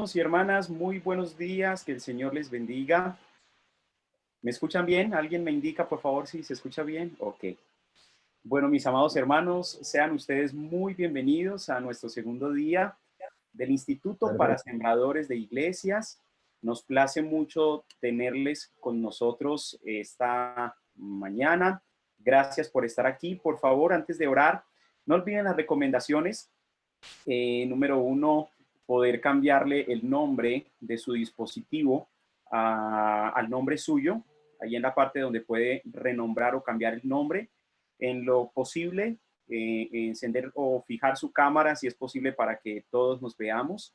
Y hermanas, muy buenos días, que el Señor les bendiga. ¿Me escuchan bien? ¿Alguien me indica, por favor, si se escucha bien? Ok. Bueno, mis amados hermanos, sean ustedes muy bienvenidos a nuestro segundo día del Instituto para Perfecto. Sembradores de Iglesias. Nos place mucho tenerles con nosotros esta mañana. Gracias por estar aquí. Por favor, antes de orar, no olviden las recomendaciones. Número uno, poder cambiarle el nombre de su dispositivo al nombre suyo, ahí en la parte donde puede renombrar o cambiar el nombre. En lo posible, encender o fijar su cámara si es posible para que todos nos veamos.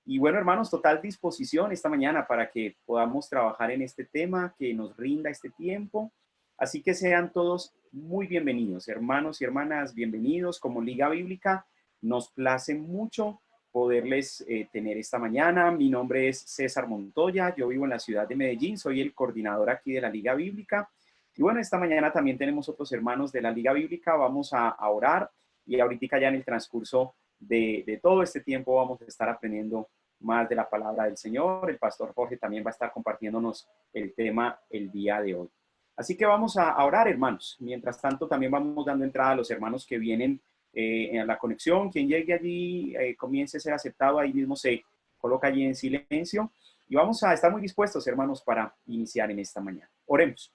Y bueno, hermanos, total disposición esta mañana para que podamos trabajar en este tema, que nos rinda este tiempo. Así que sean todos muy bienvenidos, hermanos y hermanas, bienvenidos como Liga Bíblica. Nos place mucho poderles tener esta mañana. Mi nombre es César Montoya, yo vivo en la ciudad de Medellín, soy el coordinador aquí de la Liga Bíblica. Y bueno, esta mañana también tenemos otros hermanos de la Liga Bíblica, vamos a orar y ahorita ya en el transcurso de todo este tiempo vamos a estar aprendiendo más de la palabra del Señor. El pastor Jorge también va a estar compartiéndonos el tema el día de hoy. Así que vamos a orar, hermanos. Mientras tanto, también vamos dando entrada a los hermanos que vienen en la conexión. Quien llegue allí, comience a ser aceptado, ahí mismo se coloca allí en silencio. Y vamos a estar muy dispuestos, hermanos, para iniciar en esta mañana. Oremos.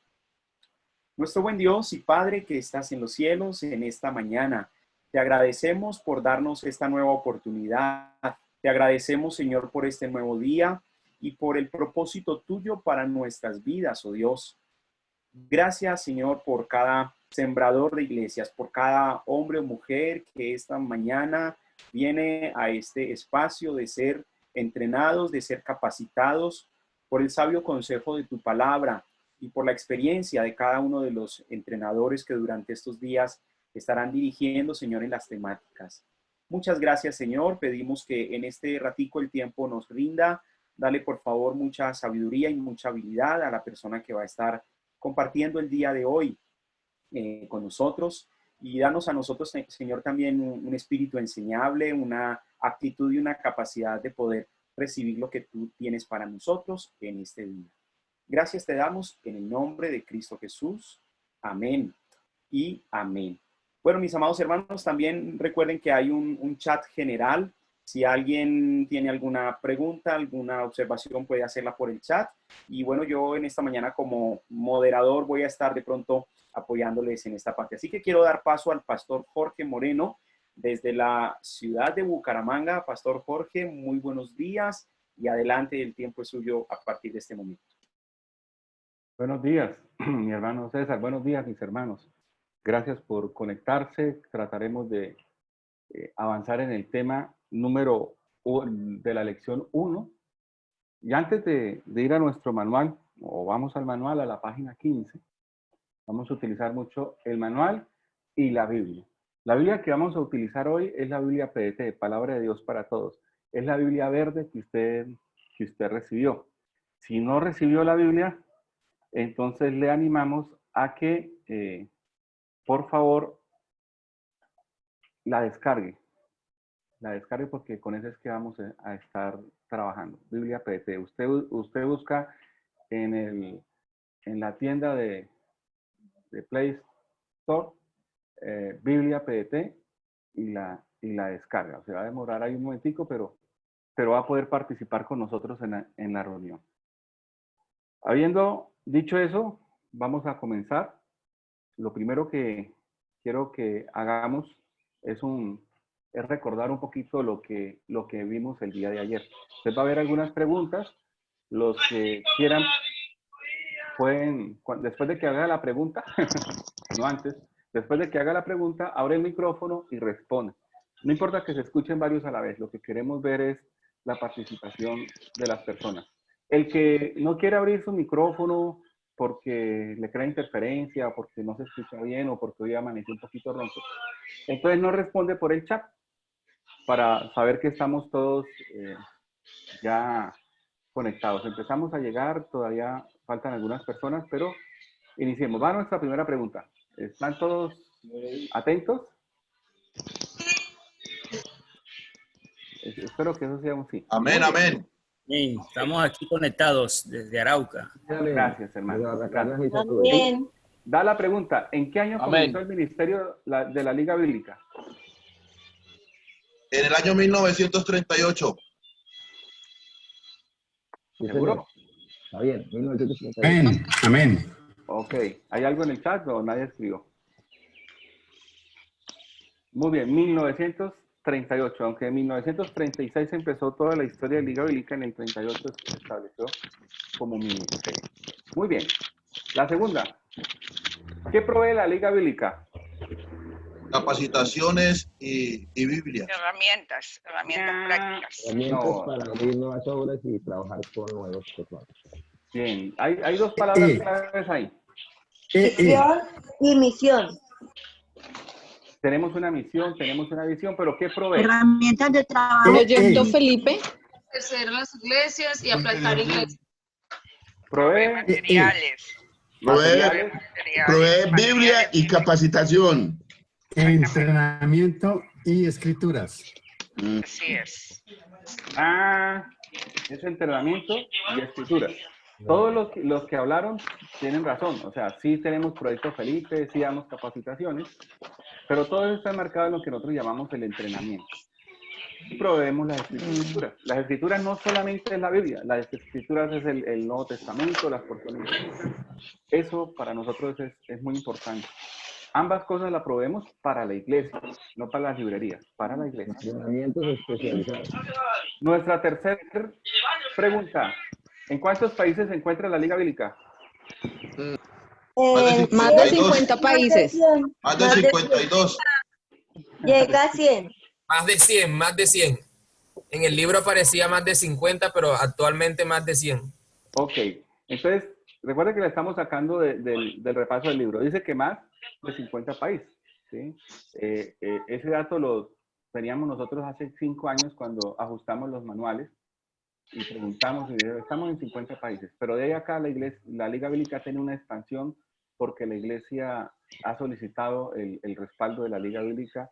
Nuestro buen Dios y Padre que estás en los cielos, en esta mañana, te agradecemos por darnos esta nueva oportunidad. Te agradecemos, Señor, por este nuevo día y por el propósito tuyo para nuestras vidas, oh Dios. Gracias, Señor, por cada sembrador de iglesias, por cada hombre o mujer que esta mañana viene a este espacio de ser entrenados, de ser capacitados por el sabio consejo de tu palabra y por la experiencia de cada uno de los entrenadores que durante estos días estarán dirigiendo, Señor, en las temáticas. Muchas gracias, Señor. Pedimos que en este ratico el tiempo nos rinda. Dale, por favor, mucha sabiduría y mucha habilidad a la persona que va a estar compartiendo el día de hoy con nosotros y danos a nosotros, Señor, también un espíritu enseñable, una actitud y una capacidad de poder recibir lo que tú tienes para nosotros en este día. Gracias te damos en el nombre de Cristo Jesús. Amén y amén. Bueno, mis amados hermanos, también recuerden que hay un chat general. Si alguien tiene alguna pregunta, alguna observación, puede hacerla por el chat. Y bueno, yo en esta mañana como moderador voy a estar de pronto apoyándoles en esta parte. Así que quiero dar paso al pastor Jorge Moreno desde la ciudad de Bucaramanga. Pastor Jorge, muy buenos días y adelante, el tiempo es suyo a partir de este momento. Buenos días, mi hermano César. Buenos días, mis hermanos. Gracias por conectarse. Trataremos de avanzar en el tema de la lección 1. Y antes de ir a nuestro manual, o vamos al manual, a la página 15, vamos a utilizar mucho el manual y la Biblia. La Biblia que vamos a utilizar hoy es la Biblia PDT, Palabra de Dios para Todos. Es la Biblia verde que usted recibió. Si no recibió la Biblia, entonces le animamos a que, por favor, la descargue. La descargue porque con eso es que vamos a estar trabajando. Biblia PDT. Usted busca en la tienda de Play Store Biblia PDT y la descarga. Se va a demorar ahí un momentico, pero va a poder participar con nosotros en la reunión. Habiendo dicho eso, vamos a comenzar. Lo primero que quiero que hagamos es recordar un poquito lo que vimos el día de ayer. Usted va a ver algunas preguntas. Los que quieran pueden, después de que haga la pregunta, no antes, después de que haga la pregunta, abre el micrófono y responde. No importa que se escuchen varios a la vez, lo que queremos ver es la participación de las personas. El que no quiere abrir su micrófono porque le crea interferencia, o porque no se escucha bien, o porque hoy amaneció un poquito ronco, entonces no responde por el chat, para saber que estamos todos ya conectados. Empezamos a llegar, todavía faltan algunas personas, pero iniciemos. Va a nuestra primera pregunta. ¿Están todos atentos? Espero que eso sea un sí. Amén, amén. Bien, estamos aquí conectados desde Arauca. Gracias, hermano. Gracias. También. Da la pregunta, ¿en qué año Amén. comenzó el ministerio de la Liga Bíblica? En el año 1938. ¿Seguro? Está bien, 1938. Amén, amén. Ok. ¿Hay algo en el chat o nadie escribió? Muy bien, 1938. Aunque en 1936 empezó toda la historia de Liga Bíblica, en el 38 se estableció como ministerio. Muy bien. La segunda. ¿Qué provee la Liga Bíblica? Capacitaciones y Biblia. Herramientas prácticas. Herramientas No. para abrir nuevas obras y trabajar con nuevos personas. Bien. Hay dos palabras claves ahí. Visión y misión. Tenemos una misión, tenemos una visión, pero ¿qué provee? Herramientas de trabajo. Proyecto Felipe. Crecer las iglesias y aplastar iglesias. Provee Materiales. materiales. Provee Biblia y capacitación. Entrenamiento y escrituras. Así es. Es entrenamiento y escritura. Todos los que hablaron tienen razón. O sea, sí tenemos Proyecto Felipe, sí damos capacitaciones, pero todo eso está enmarcado en lo que nosotros llamamos el entrenamiento. Y proveemos las escrituras. Las escrituras no solamente es la Biblia, las escrituras es el Nuevo Testamento, las porciones. Eso para nosotros es muy importante. Ambas cosas las proveemos para la iglesia, no para las librerías, para la iglesia. Entrenamientos especializados. Nuestra tercera pregunta. ¿En cuántos países se encuentra la Liga Bíblica? Más de 50 países. Más de 52. Llega a 100. Más de 100. En el libro aparecía más de 50, pero actualmente más de 100. Ok. Entonces, recuerda que le estamos sacando del repaso del libro. Dice que más de 50 países. ¿Sí? Ese dato lo teníamos nosotros hace 5 años cuando ajustamos los manuales y preguntamos y estamos en 50 países. Pero de ahí acá la Liga Bíblica tiene una expansión porque la iglesia ha solicitado el respaldo de la Liga Bíblica.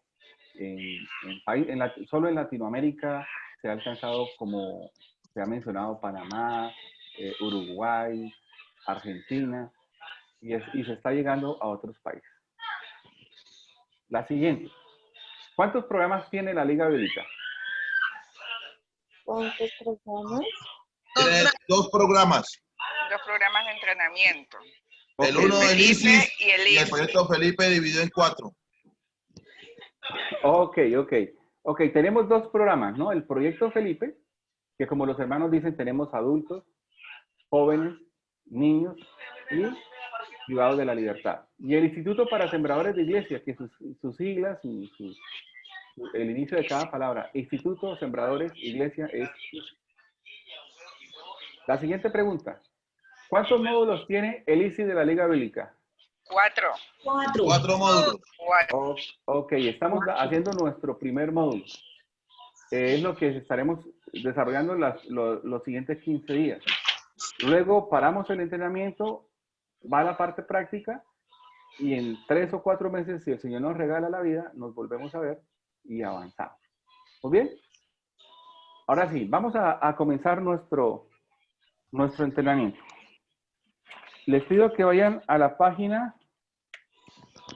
Solo en Latinoamérica se ha alcanzado, como se ha mencionado, Panamá, Uruguay, Argentina, y se está llegando a otros países. La siguiente. ¿Cuántos programas tiene la Liga Bíblica? ¿Cuántos programas? Tiene 2 programas. 2 programas de entrenamiento. El uno del Felipe ISIS y el y el ISIS. proyecto Felipe dividido en 4. Ok, tenemos 2 programas, ¿no? El proyecto Felipe, que como los hermanos dicen, tenemos adultos, jóvenes, niños y privados de la libertad. Y el Instituto para Sembradores de Iglesia, que sus siglas y el inicio de cada palabra, Instituto Sembradores Iglesia es. La siguiente pregunta. ¿Cuántos módulos tiene el ISI de la Liga Bíblica? 4. 4 módulos. 4. Ok, estamos haciendo nuestro primer módulo. Es lo que estaremos desarrollando los siguientes 15 días. Luego paramos el entrenamiento, va a la parte práctica y en 3 o 4 meses, si el Señor nos regala la vida, nos volvemos a ver y avanzamos. ¿Muy bien? Ahora sí, vamos a comenzar nuestro entrenamiento. Les pido que vayan a la página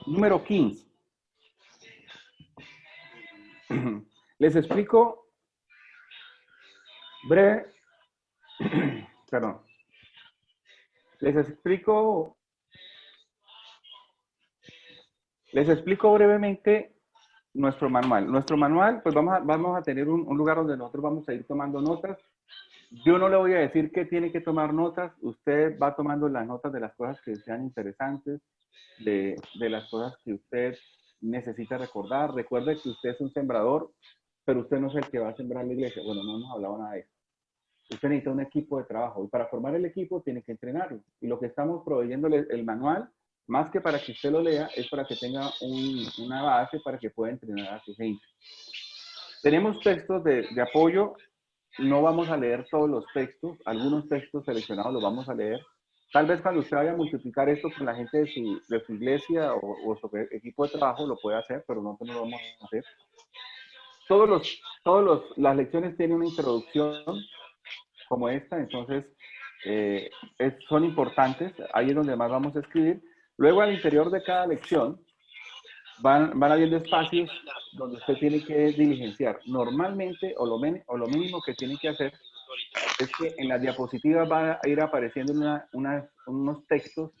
número 15. Les explico breve, perdón. Les explico brevemente nuestro manual. Nuestro manual, pues vamos a tener un lugar donde nosotros vamos a ir tomando notas. Yo no le voy a decir que tiene que tomar notas. Usted va tomando las notas de las cosas que sean interesantes, de las cosas que usted necesita recordar. Recuerde que usted es un sembrador, pero usted no es el que va a sembrar la iglesia. Bueno, no hemos hablado nada de eso. Usted necesita un equipo de trabajo y para formar el equipo tiene que entrenarlo. Y lo que estamos proveyéndole el manual, más que para que usted lo lea, es para que tenga una base para que pueda entrenar a su gente. Tenemos textos de apoyo. No vamos a leer todos los textos. Algunos textos seleccionados los vamos a leer. Tal vez cuando usted vaya a multiplicar esto con la gente de su iglesia o su equipo de trabajo lo puede hacer, pero nosotros no lo vamos a hacer. las lecciones tienen una introducción como esta, entonces son importantes, ahí es donde más vamos a escribir. Luego al interior de cada lección van habiendo espacios donde usted tiene que diligenciar. Normalmente, o lo mínimo que tiene que hacer es que en las diapositivas va a ir apareciendo unos textos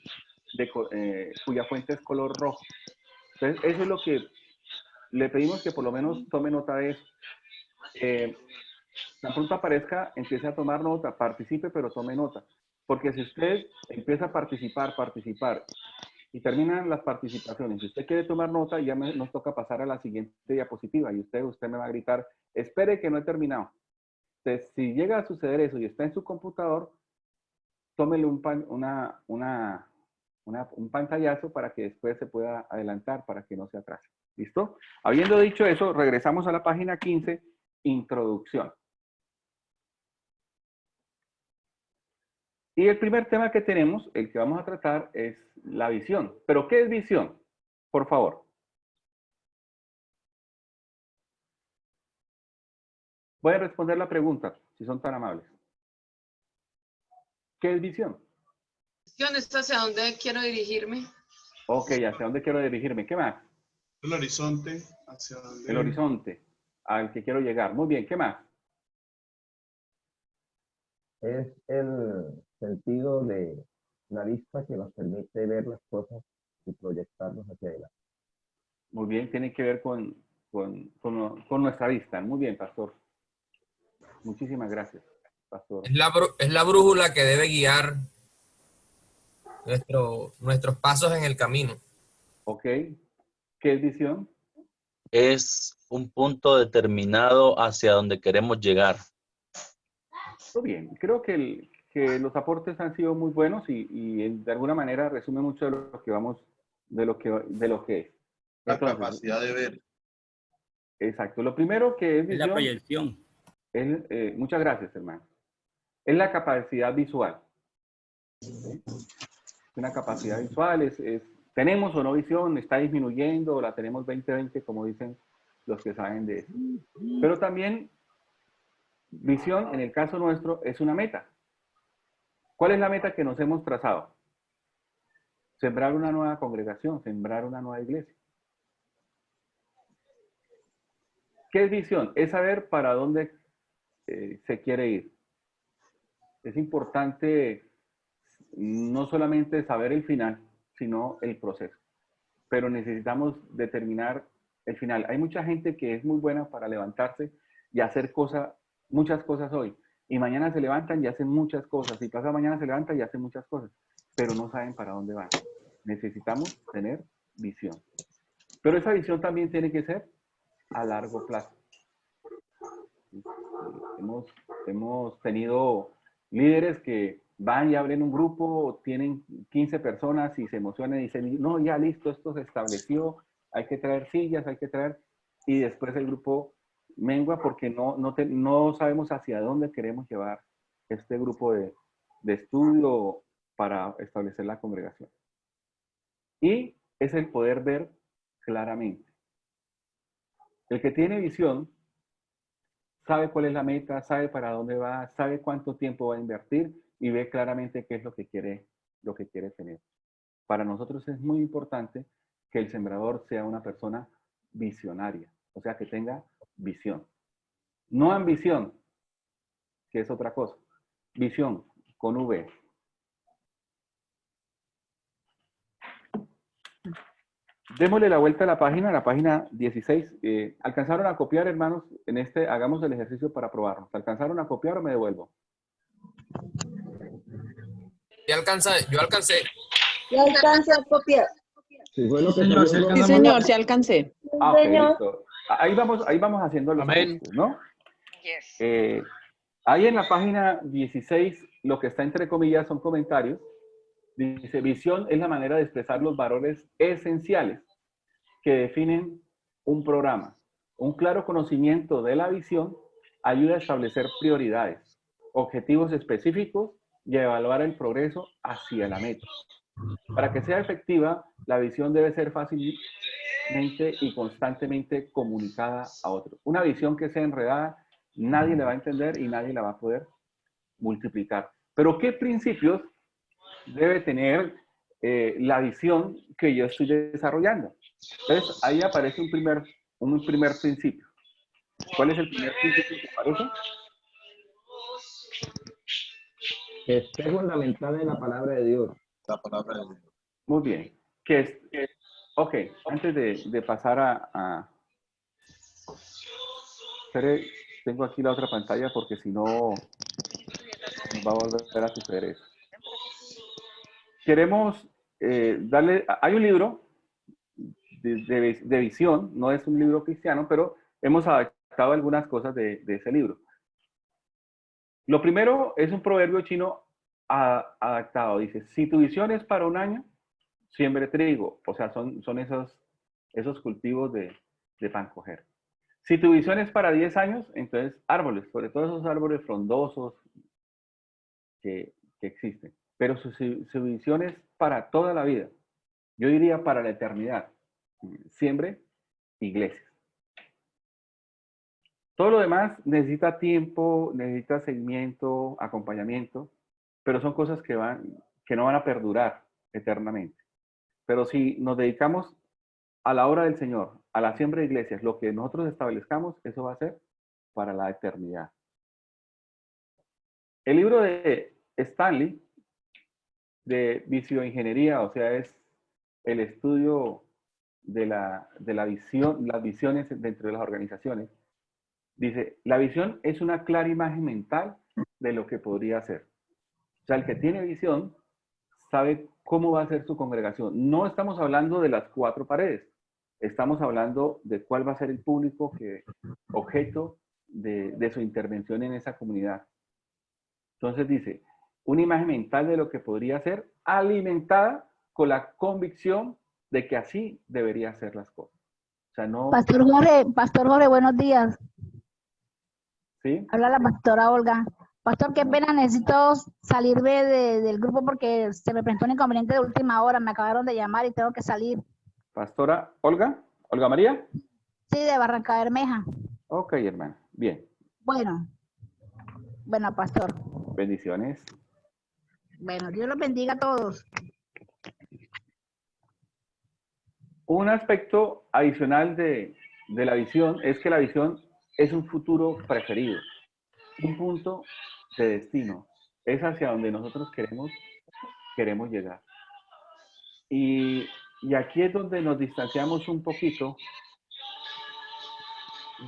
cuya fuente es color rojo. Entonces, eso es lo que le pedimos, que por lo menos tome nota de eso. Tan pronto aparezca, empiece a tomar nota, participe, pero tome nota. Porque si usted empieza a participar y terminan las participaciones, si usted quiere tomar nota, ya nos toca pasar a la siguiente diapositiva y usted me va a gritar, espere que no he terminado. Entonces, si llega a suceder eso y está en su computador, tómele un pantallazo para que después se pueda adelantar, para que no se atrase. ¿Listo? Habiendo dicho eso, regresamos a la página 15, introducción. Y el primer tema que tenemos, el que vamos a tratar, es la visión. ¿Pero qué es visión? Por favor. Voy a responder la pregunta, si son tan amables. ¿Qué es visión? Visión es hacia dónde quiero dirigirme. Ok, ¿hacia dónde quiero dirigirme? ¿Qué más? El horizonte, hacia dónde. El horizonte, al que quiero llegar. Muy bien, ¿qué más? Es el sentido de la vista que nos permite ver las cosas y proyectarnos hacia adelante. Muy bien, tiene que ver con nuestra vista. Muy bien, pastor. Muchísimas gracias, pastor. Es la brújula que debe guiar nuestros pasos en el camino. Ok. ¿Qué es visión? Es un punto determinado hacia donde queremos llegar. Muy bien. Creo que los aportes han sido muy buenos y de alguna manera resume mucho de lo que vamos, de lo que es. La capacidad de ver. Exacto. Lo primero que es Es visión. la proyección. Muchas gracias, hermano. Es la capacidad visual. ¿Sí? Una capacidad visual ¿tenemos o no visión? ¿Está disminuyendo? ¿O la tenemos 20-20, como dicen los que saben de eso? Pero también visión, en el caso nuestro, es una meta. ¿Cuál es la meta que nos hemos trazado? Sembrar una nueva congregación, sembrar una nueva iglesia. ¿Qué es visión? Es saber para dónde se quiere ir. Es importante no solamente saber el final, sino el proceso. Pero necesitamos determinar el final. Hay mucha gente que es muy buena para levantarse y hacer muchas cosas hoy. Y mañana se levantan y hacen muchas cosas. Y pasado mañana se levantan y hacen muchas cosas. Pero no saben para dónde van. Necesitamos tener visión. Pero esa visión también tiene que ser a largo plazo. Hemos tenido líderes que van y abren un grupo, tienen 15 personas y se emocionan y dicen, no, ya listo, esto se estableció, hay que traer sillas, hay que traer, y después el grupo mengua porque no sabemos hacia dónde queremos llevar este grupo de estudio para establecer la congregación. Y es el poder ver claramente. El que tiene visión sabe cuál es la meta, sabe para dónde va, sabe cuánto tiempo va a invertir y ve claramente qué es lo que quiere tener. Para nosotros es muy importante que el sembrador sea una persona visionaria, o sea, que tenga visión. No ambición, que es otra cosa. Visión, con V. Démosle la vuelta a la página 16. ¿Alcanzaron a copiar, hermanos? Hagamos el ejercicio para probarnos. ¿Alcanzaron a copiar o me devuelvo? Yo alcancé. Yo alcancé a copiar. Sí, bueno, Sí, señor, sí alcancé. Ok, listo. Ahí vamos haciendo los ajustes, ¿no? Yes. Ahí en la página 16, lo que está entre comillas son comentarios. Dice, visión es la manera de expresar los valores esenciales que definen un programa. Un claro conocimiento de la visión ayuda a establecer prioridades, objetivos específicos y a evaluar el progreso hacia la meta. Para que sea efectiva, la visión debe ser fácil y constantemente comunicada a otros. Una visión que sea enredada, nadie la va a entender y nadie la va a poder multiplicar. Pero ¿qué principios debe tener la visión que yo estoy desarrollando? Entonces, ahí aparece un primer principio. ¿Cuál es el primer principio que aparece? Que esté fundamentada en la palabra de Dios. La palabra de Dios. Muy bien. Ok, antes de pasar tengo aquí la otra pantalla porque si no nos va a volver a suceder eso. Queremos darle, hay un libro de visión, no es un libro cristiano, pero hemos adaptado algunas cosas de ese libro. Lo primero es un proverbio chino adaptado. Dice, si tu visión es para un año, siembre trigo. O sea, son esos cultivos de pan coger. Si tu visión es para 10 años, entonces árboles, sobre todo esos árboles frondosos que existen. Pero su visión es para toda la vida. Yo diría para la eternidad. Siembre iglesias. Todo lo demás necesita tiempo, necesita seguimiento, acompañamiento, pero son cosas que no van a perdurar eternamente. Pero si nos dedicamos a la obra del Señor, a la siembra de iglesias, lo que nosotros establezcamos, eso va a ser para la eternidad. El libro de Stanley, de visioingeniería, o sea, es el estudio de la visión, las visiones dentro de las organizaciones, dice, la visión es una clara imagen mental de lo que podría ser. O sea, el que tiene visión sabe cómo va a ser su congregación. No estamos hablando de las 4 paredes. Estamos hablando de cuál va a ser el público objeto de su intervención en esa comunidad. Entonces dice, una imagen mental de lo que podría ser alimentada con la convicción de que así deberían ser las cosas. O sea, no... Pastor Jorge, buenos días. ¿Sí? Habla la pastora Olga. Pastor, qué pena, necesito salirme del grupo porque se me presentó un inconveniente de última hora. Me acabaron de llamar y tengo que salir. Pastora Olga María. Sí, de Barranca Bermeja. Ok, hermana. Bien. Bueno, pastor. Bendiciones. Bueno, Dios los bendiga a todos. Un aspecto adicional de la visión es que la visión es un futuro preferido, un punto de destino. Es hacia donde nosotros queremos llegar. Y aquí es donde nos distanciamos un poquito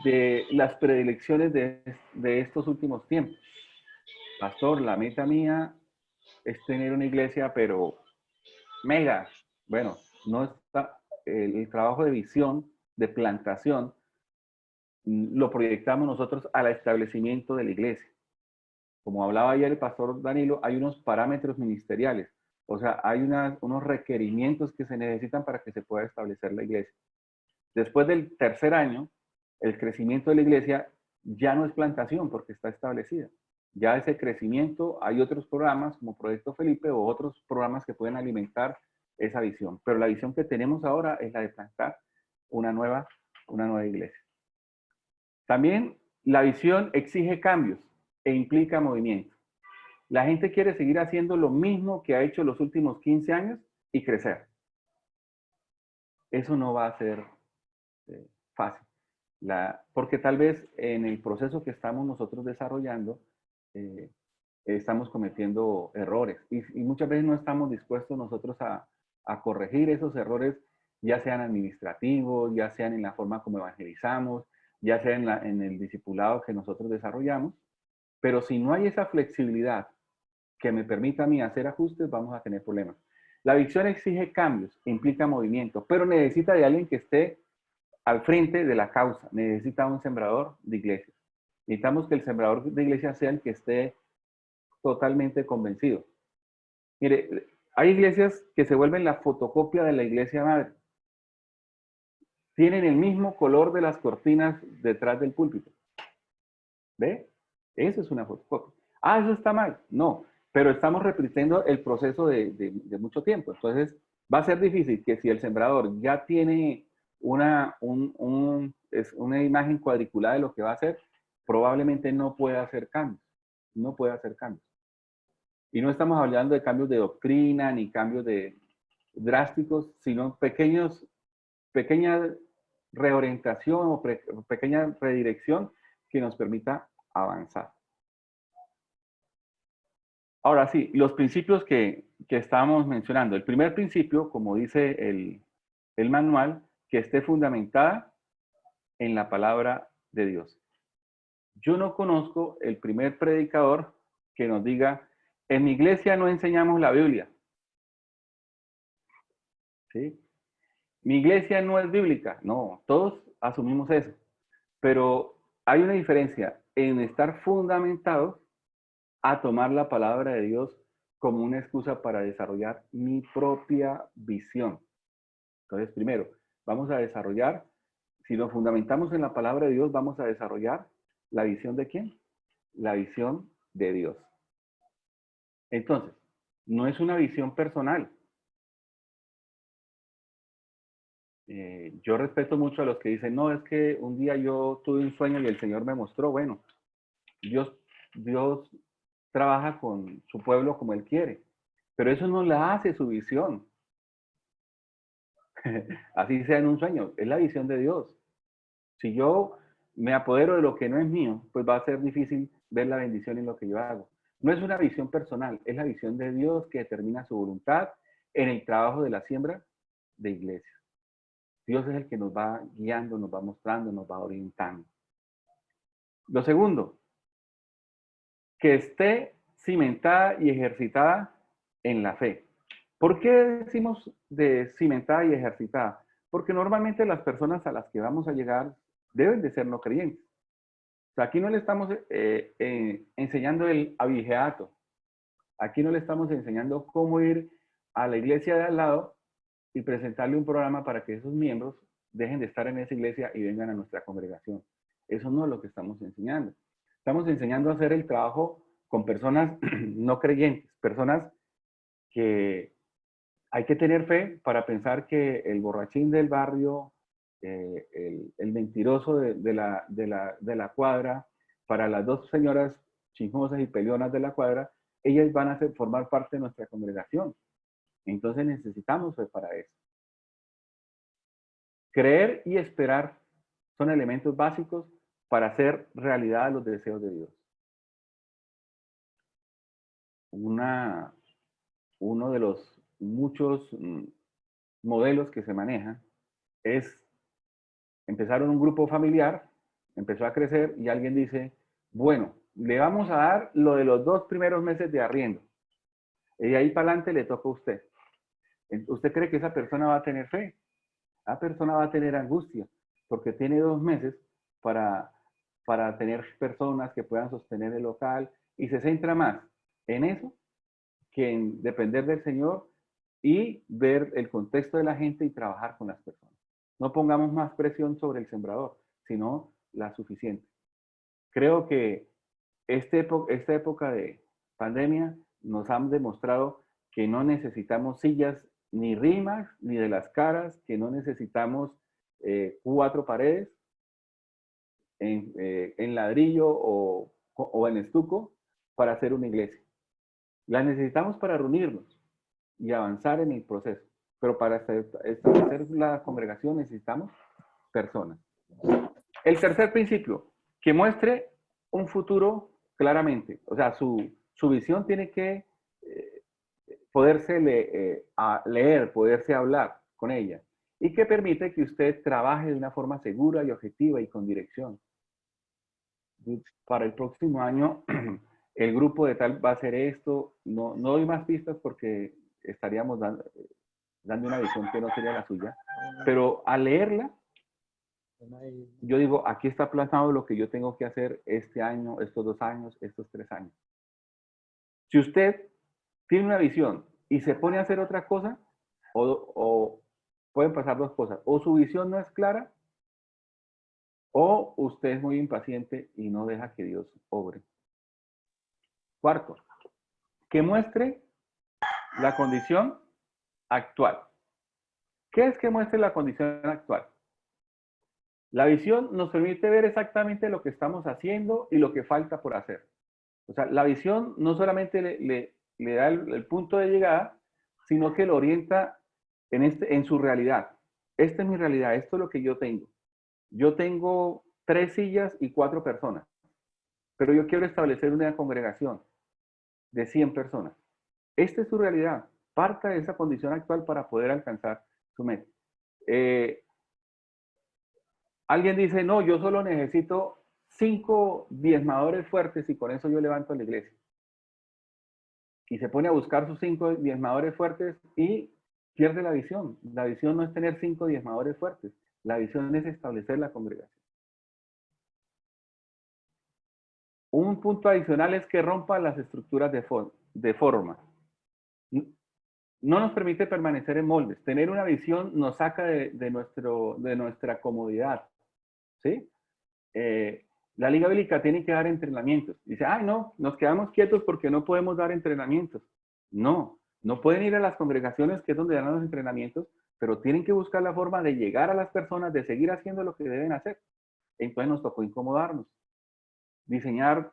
de las predilecciones de estos últimos tiempos. Pastor, la meta mía es tener una iglesia, pero mega. Bueno, no está el trabajo de visión, de plantación, lo proyectamos nosotros al establecimiento de la iglesia. Como hablaba ayer el pastor Danilo, hay unos parámetros ministeriales. O sea, hay unos requerimientos que se necesitan para que se pueda establecer la iglesia. Después del tercer año, el crecimiento de la iglesia ya no es plantación porque está establecida. Ya ese crecimiento, hay otros programas como Proyecto Felipe o otros programas que pueden alimentar esa visión. Pero la visión que tenemos ahora es la de plantar una nueva iglesia. También la visión exige cambios e implica movimiento. La gente quiere seguir haciendo lo mismo que ha hecho los últimos 15 años y crecer. Eso no va a ser fácil. Porque tal vez en el proceso que estamos nosotros desarrollando, estamos cometiendo errores. Y muchas veces no estamos dispuestos nosotros a corregir esos errores, ya sean administrativos, ya sean en la forma como evangelizamos, ya sea en el discipulado que nosotros desarrollamos. Pero si no hay esa flexibilidad que me permita a mí hacer ajustes, vamos a tener problemas. La visión exige cambios, implica movimiento, pero necesita de alguien que esté al frente de la causa. Necesita un sembrador de iglesias. Necesitamos que el sembrador de iglesias sea el que esté totalmente convencido. Mire, hay iglesias que se vuelven la fotocopia de la iglesia madre. Tienen el mismo color de las cortinas detrás del púlpito. ¿Ve? Eso es una fotocopia. Ah, eso está mal. No, pero estamos repitiendo el proceso de mucho tiempo. Entonces, va a ser difícil que si el sembrador ya tiene es una imagen cuadriculada de lo que va a hacer, probablemente no pueda hacer cambios. No puede hacer cambios. Y no estamos hablando de cambios de doctrina ni cambios drásticos, sino pequeña reorientación o pequeña redirección que nos permita avanzar. Ahora sí, los principios que estábamos mencionando. El primer principio, como dice el manual, que esté fundamentada en la palabra de Dios. Yo no conozco el primer predicador que nos diga, en mi iglesia no enseñamos la Biblia. ¿Sí? Mi iglesia no es bíblica. No, todos asumimos eso. Pero hay una diferencia en estar fundamentados a tomar la palabra de Dios como una excusa para desarrollar mi propia visión. Entonces, primero, vamos a desarrollar, si nos fundamentamos en la palabra de Dios, vamos a desarrollar la visión de ¿quién? La visión de Dios. Entonces, no es una visión personal. Yo respeto mucho a los que dicen, no, es que un día yo tuve un sueño y el Señor me mostró. Bueno, Dios trabaja con su pueblo como Él quiere, pero eso no la hace su visión. Así sea en un sueño, es la visión de Dios. Si yo me apodero de lo que no es mío, pues va a ser difícil ver la bendición en lo que yo hago. No es una visión personal, es la visión de Dios que determina su voluntad en el trabajo de la siembra de iglesia. Dios es el que nos va guiando, nos va mostrando, nos va orientando. Lo segundo, que esté cimentada y ejercitada en la fe. ¿Por qué decimos de cimentada y ejercitada? Porque normalmente las personas a las que vamos a llegar deben de ser no creyentes. O sea, aquí no le estamos enseñando el abigeato. Aquí no le estamos enseñando cómo ir a la iglesia de al lado y presentarle un programa para que esos miembros dejen de estar en esa iglesia y vengan a nuestra congregación. Eso no es lo que estamos enseñando. Estamos enseñando a hacer el trabajo con personas no creyentes, personas que hay que tener fe para pensar que el borrachín del barrio, el mentiroso de la cuadra, para las dos señoras chismosas y peleonas de la cuadra, ellas van a formar parte de nuestra congregación. Entonces necesitamos fe para eso. Creer y esperar son elementos básicos para hacer realidad los deseos de Dios. Uno de los muchos modelos que se manejan es empezar un grupo familiar, empezó a crecer y alguien dice, bueno, le vamos a dar lo de los 2 primeros meses de arriendo. Y de ahí para adelante le toca a usted. ¿Usted cree que esa persona va a tener fe? Esa persona va a tener angustia, porque tiene 2 meses para tener personas que puedan sostener el local y se centra más en eso que en depender del Señor y ver el contexto de la gente y trabajar con las personas. No pongamos más presión sobre el sembrador, sino la suficiente. Creo que esta época de pandemia nos han demostrado que no necesitamos sillas ni rimas, ni de las caras, que no necesitamos 4 paredes en ladrillo o en estuco para hacer una iglesia. Las necesitamos para reunirnos y avanzar en el proceso. Pero para establecer la congregación necesitamos personas. El tercer principio, que muestre un futuro claramente. O sea, su visión tiene que poderse leer, poderse hablar con ella. Y que permite que usted trabaje de una forma segura y objetiva y con dirección. Para el próximo año, el grupo de tal va a hacer esto. No doy más pistas porque estaríamos dando una visión que no sería la suya. Pero al leerla, yo digo, aquí está plasmado lo que yo tengo que hacer este año, estos 2 años, estos 3 años. Si usted tiene una visión y se pone a hacer otra cosa, o pueden pasar 2 cosas. O su visión no es clara, o usted es muy impaciente y no deja que Dios obre. Cuarto, que muestre la condición actual. ¿Qué es que muestre la condición actual? La visión nos permite ver exactamente lo que estamos haciendo y lo que falta por hacer. O sea, la visión no solamente le da el punto de llegada, sino que lo orienta en su realidad. Esta es mi realidad, esto es lo que yo tengo. Yo tengo 3 sillas y 4 personas, pero yo quiero establecer una congregación de 100 personas. Esta es su realidad. Parta de esa condición actual para poder alcanzar su meta. Alguien dice, no, yo solo necesito 5 diezmadores fuertes y con eso yo levanto la iglesia. Y se pone a buscar sus 5 diezmadores fuertes y pierde la visión. La visión no es tener 5 diezmadores fuertes. La visión es establecer la congregación. Un punto adicional es que rompa las estructuras de forma. No nos permite permanecer en moldes. Tener una visión nos saca de nuestra comodidad. ¿Sí? La Liga Bíblica tiene que dar entrenamientos. Dice, ay, no, nos quedamos quietos porque no podemos dar entrenamientos. No, no pueden ir a las congregaciones, que es donde dan los entrenamientos, pero tienen que buscar la forma de llegar a las personas, de seguir haciendo lo que deben hacer. Entonces nos tocó incomodarnos. Diseñar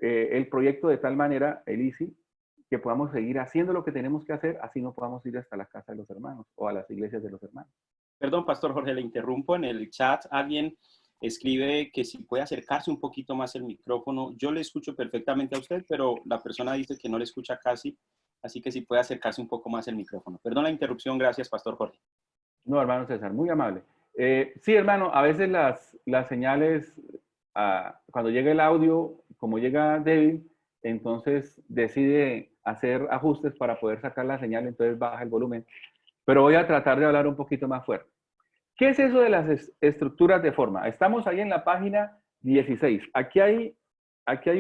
el proyecto de tal manera, el ICI, que podamos seguir haciendo lo que tenemos que hacer, así no podamos ir hasta la casa de los hermanos o a las iglesias de los hermanos. Perdón, Pastor Jorge, le interrumpo. En el chat alguien escribe que si puede acercarse un poquito más el micrófono. Yo le escucho perfectamente a usted, pero la persona dice que no le escucha casi, así que si puede acercarse un poco más el micrófono. Perdón la interrupción, gracias, Pastor Jorge. No, hermano César, muy amable. Sí, hermano, a veces las señales, cuando llega el audio, como llega débil, entonces decide hacer ajustes para poder sacar la señal, entonces baja el volumen. Pero voy a tratar de hablar un poquito más fuerte. ¿Qué es eso de las estructuras de forma? Estamos ahí en la página 16. Aquí hay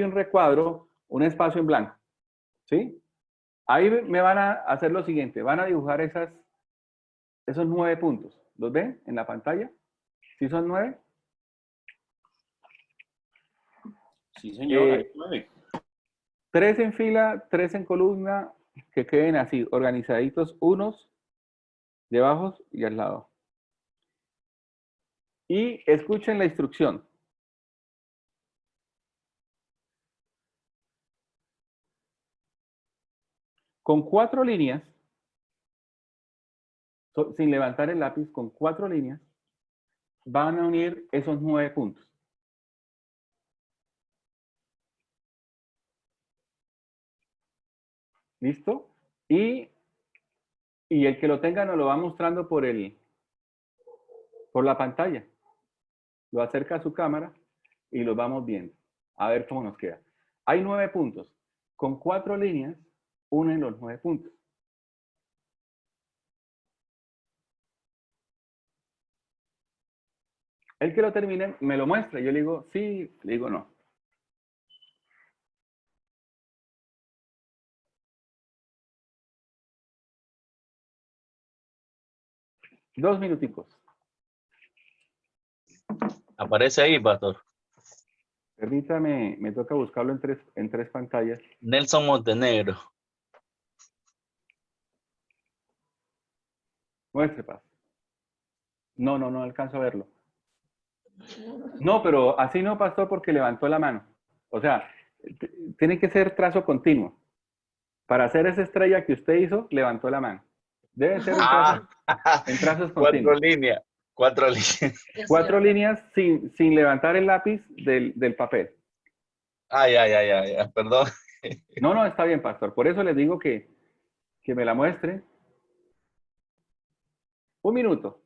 un recuadro, un espacio en blanco. ¿Sí? Ahí me van a hacer lo siguiente. Van a dibujar esos 9 puntos. ¿Los ven en la pantalla? ¿Sí son 9? Sí, señor, hay 9. 3 en fila, 3 en columna, que queden así, organizaditos unos debajo y al lado. Y escuchen la instrucción. Con 4 líneas, sin levantar el lápiz, con 4 líneas, van a unir esos 9 puntos. ¿Listo? Y el que lo tenga nos lo va mostrando por la pantalla. Lo acerca a su cámara y lo vamos viendo. A ver cómo nos queda. Hay 9 puntos. Con 4 líneas, unen los 9 puntos. El que lo termine me lo muestra. Yo le digo sí, le digo no. Dos minuticos. Aparece ahí, pastor. Permítame, me toca buscarlo en tres pantallas. Nelson Montenegro. Muestre, Paz. No alcanzo a verlo. No, pero así no, pastor, porque levantó la mano. O sea, tiene que ser trazo continuo. Para hacer esa estrella que usted hizo, levantó la mano. Debe ser en trazos continuos. 4 líneas. 4 líneas. 4 líneas sin levantar el lápiz del papel. Ay, perdón. No, está bien, pastor. Por eso les digo que me la muestre. Un minuto.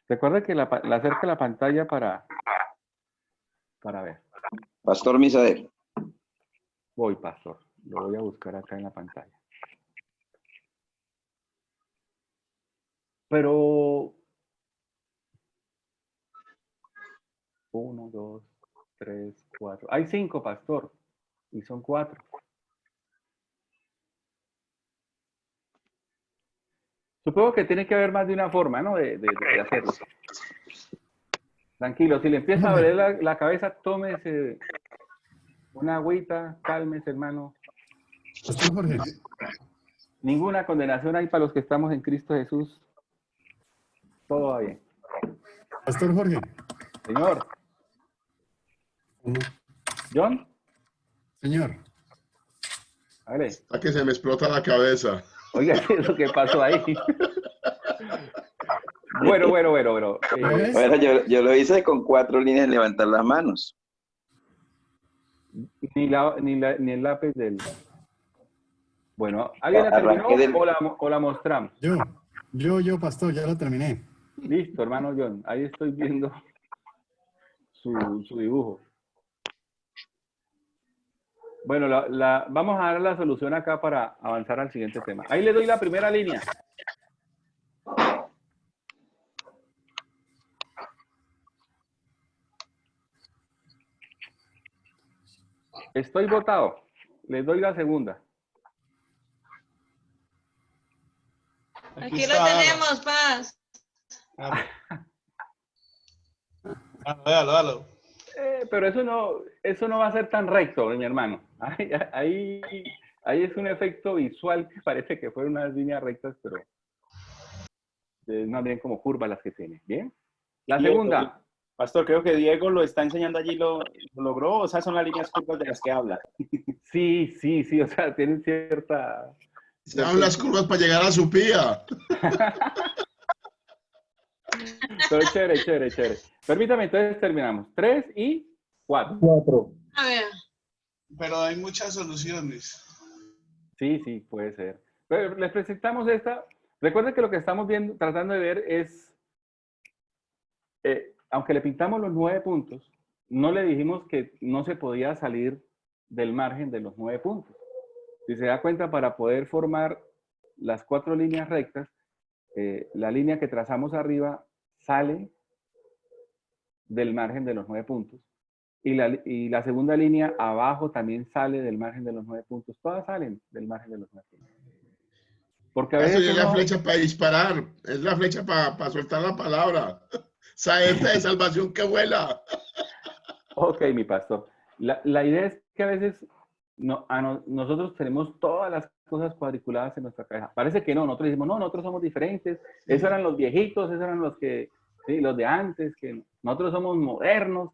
Recuerda que la acerca a la pantalla para ver. Pastor Misael. Voy, pastor. Lo voy a buscar acá en la pantalla. Pero 1, 2, 3, 4. Hay 5, pastor. Y son 4. Supongo que tiene que haber más de una forma, ¿no? De hacerlo. Tranquilo, si le empieza a doler la cabeza, tómese una agüita, cálmese, hermano. Pastor Jorge. Ninguna condenación hay para los que estamos en Cristo Jesús. Todo va bien. Pastor Jorge. Señor. John. Señor. Vale. Hasta que se me explota la cabeza. Oiga, ¿qué es lo que pasó ahí? Bueno. Bueno, yo lo hice con 4 líneas de levantar las manos. Ni el lápiz del... Bueno, ¿alguien la terminó o la mostramos? Yo, pastor, ya la terminé. Listo, hermano John. Ahí estoy viendo su dibujo. Bueno, vamos a dar la solución acá para avanzar al siguiente tema. Ahí le doy la primera línea. Estoy votado. Le doy la segunda. Aquí lo tenemos, Paz. Dalo. Pero eso no va a ser tan recto, mi hermano. Ahí es un efecto visual que parece que fueron unas líneas rectas, pero es más bien como curvas las que tiene. ¿Bien? La segunda. Pastor, creo que Diego lo está enseñando allí, lo logró, o sea, son las líneas curvas de las que habla. Sí, o sea, tienen cierta... Se dan las curvas para llegar a su pía. Pero chévere. Permítame, entonces terminamos. 3 y 4. A ver. Pero hay muchas soluciones. Sí, puede ser. Pero les presentamos esta. Recuerden que lo que estamos viendo, tratando de ver es, aunque le pintamos los 9 puntos, no le dijimos que no se podía salir del margen de los 9 puntos. Si se da cuenta, para poder formar las 4 líneas rectas, la línea que trazamos arriba sale del margen de los 9 puntos. Y la segunda línea abajo también sale del margen de los 9 puntos. Todas salen del margen de los 9 puntos. Porque a veces Eso es la flecha para disparar. Es la flecha para soltar la palabra. Saeta de salvación que vuela. Ok, mi pastor. La idea es que a veces nosotros tenemos todas las cosas cuadriculadas en nuestra cabeza. Parece que no, nosotros decimos, no, nosotros somos diferentes. Esos eran los viejitos, esos eran los de antes, que nosotros somos modernos.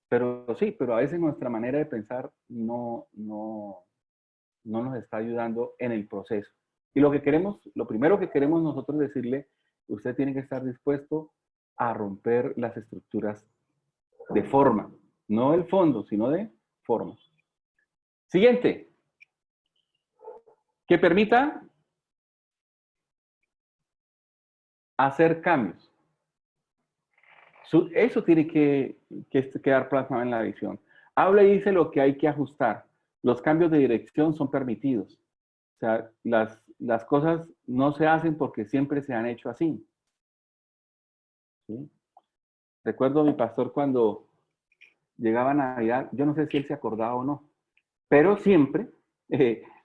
Pero sí, pero a veces nuestra manera de pensar no nos está ayudando en el proceso. Y lo primero que queremos nosotros decirle, usted tiene que estar dispuesto a romper las estructuras de forma, no el fondo, sino de forma. Siguiente, que permita hacer cambios. Eso tiene que quedar plasmado en la visión. Habla y dice lo que hay que ajustar. Los cambios de dirección son permitidos. O sea, las cosas no se hacen porque siempre se han hecho así. ¿Sí? Recuerdo a mi pastor cuando llegaba Navidad, yo no sé si él se acordaba o no, pero siempre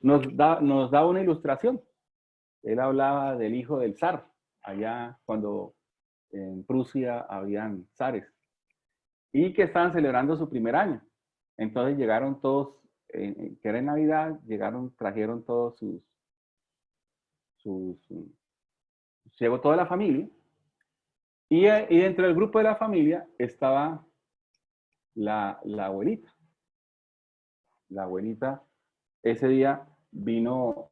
nos daba una ilustración. Él hablaba del hijo del zar, allá cuando en Prusia habían zares, y que estaban celebrando su primer año. Entonces llegaron todos, que era en Navidad, trajeron todos llegó toda la familia, y dentro del grupo de la familia estaba la abuelita. La abuelita ese día vino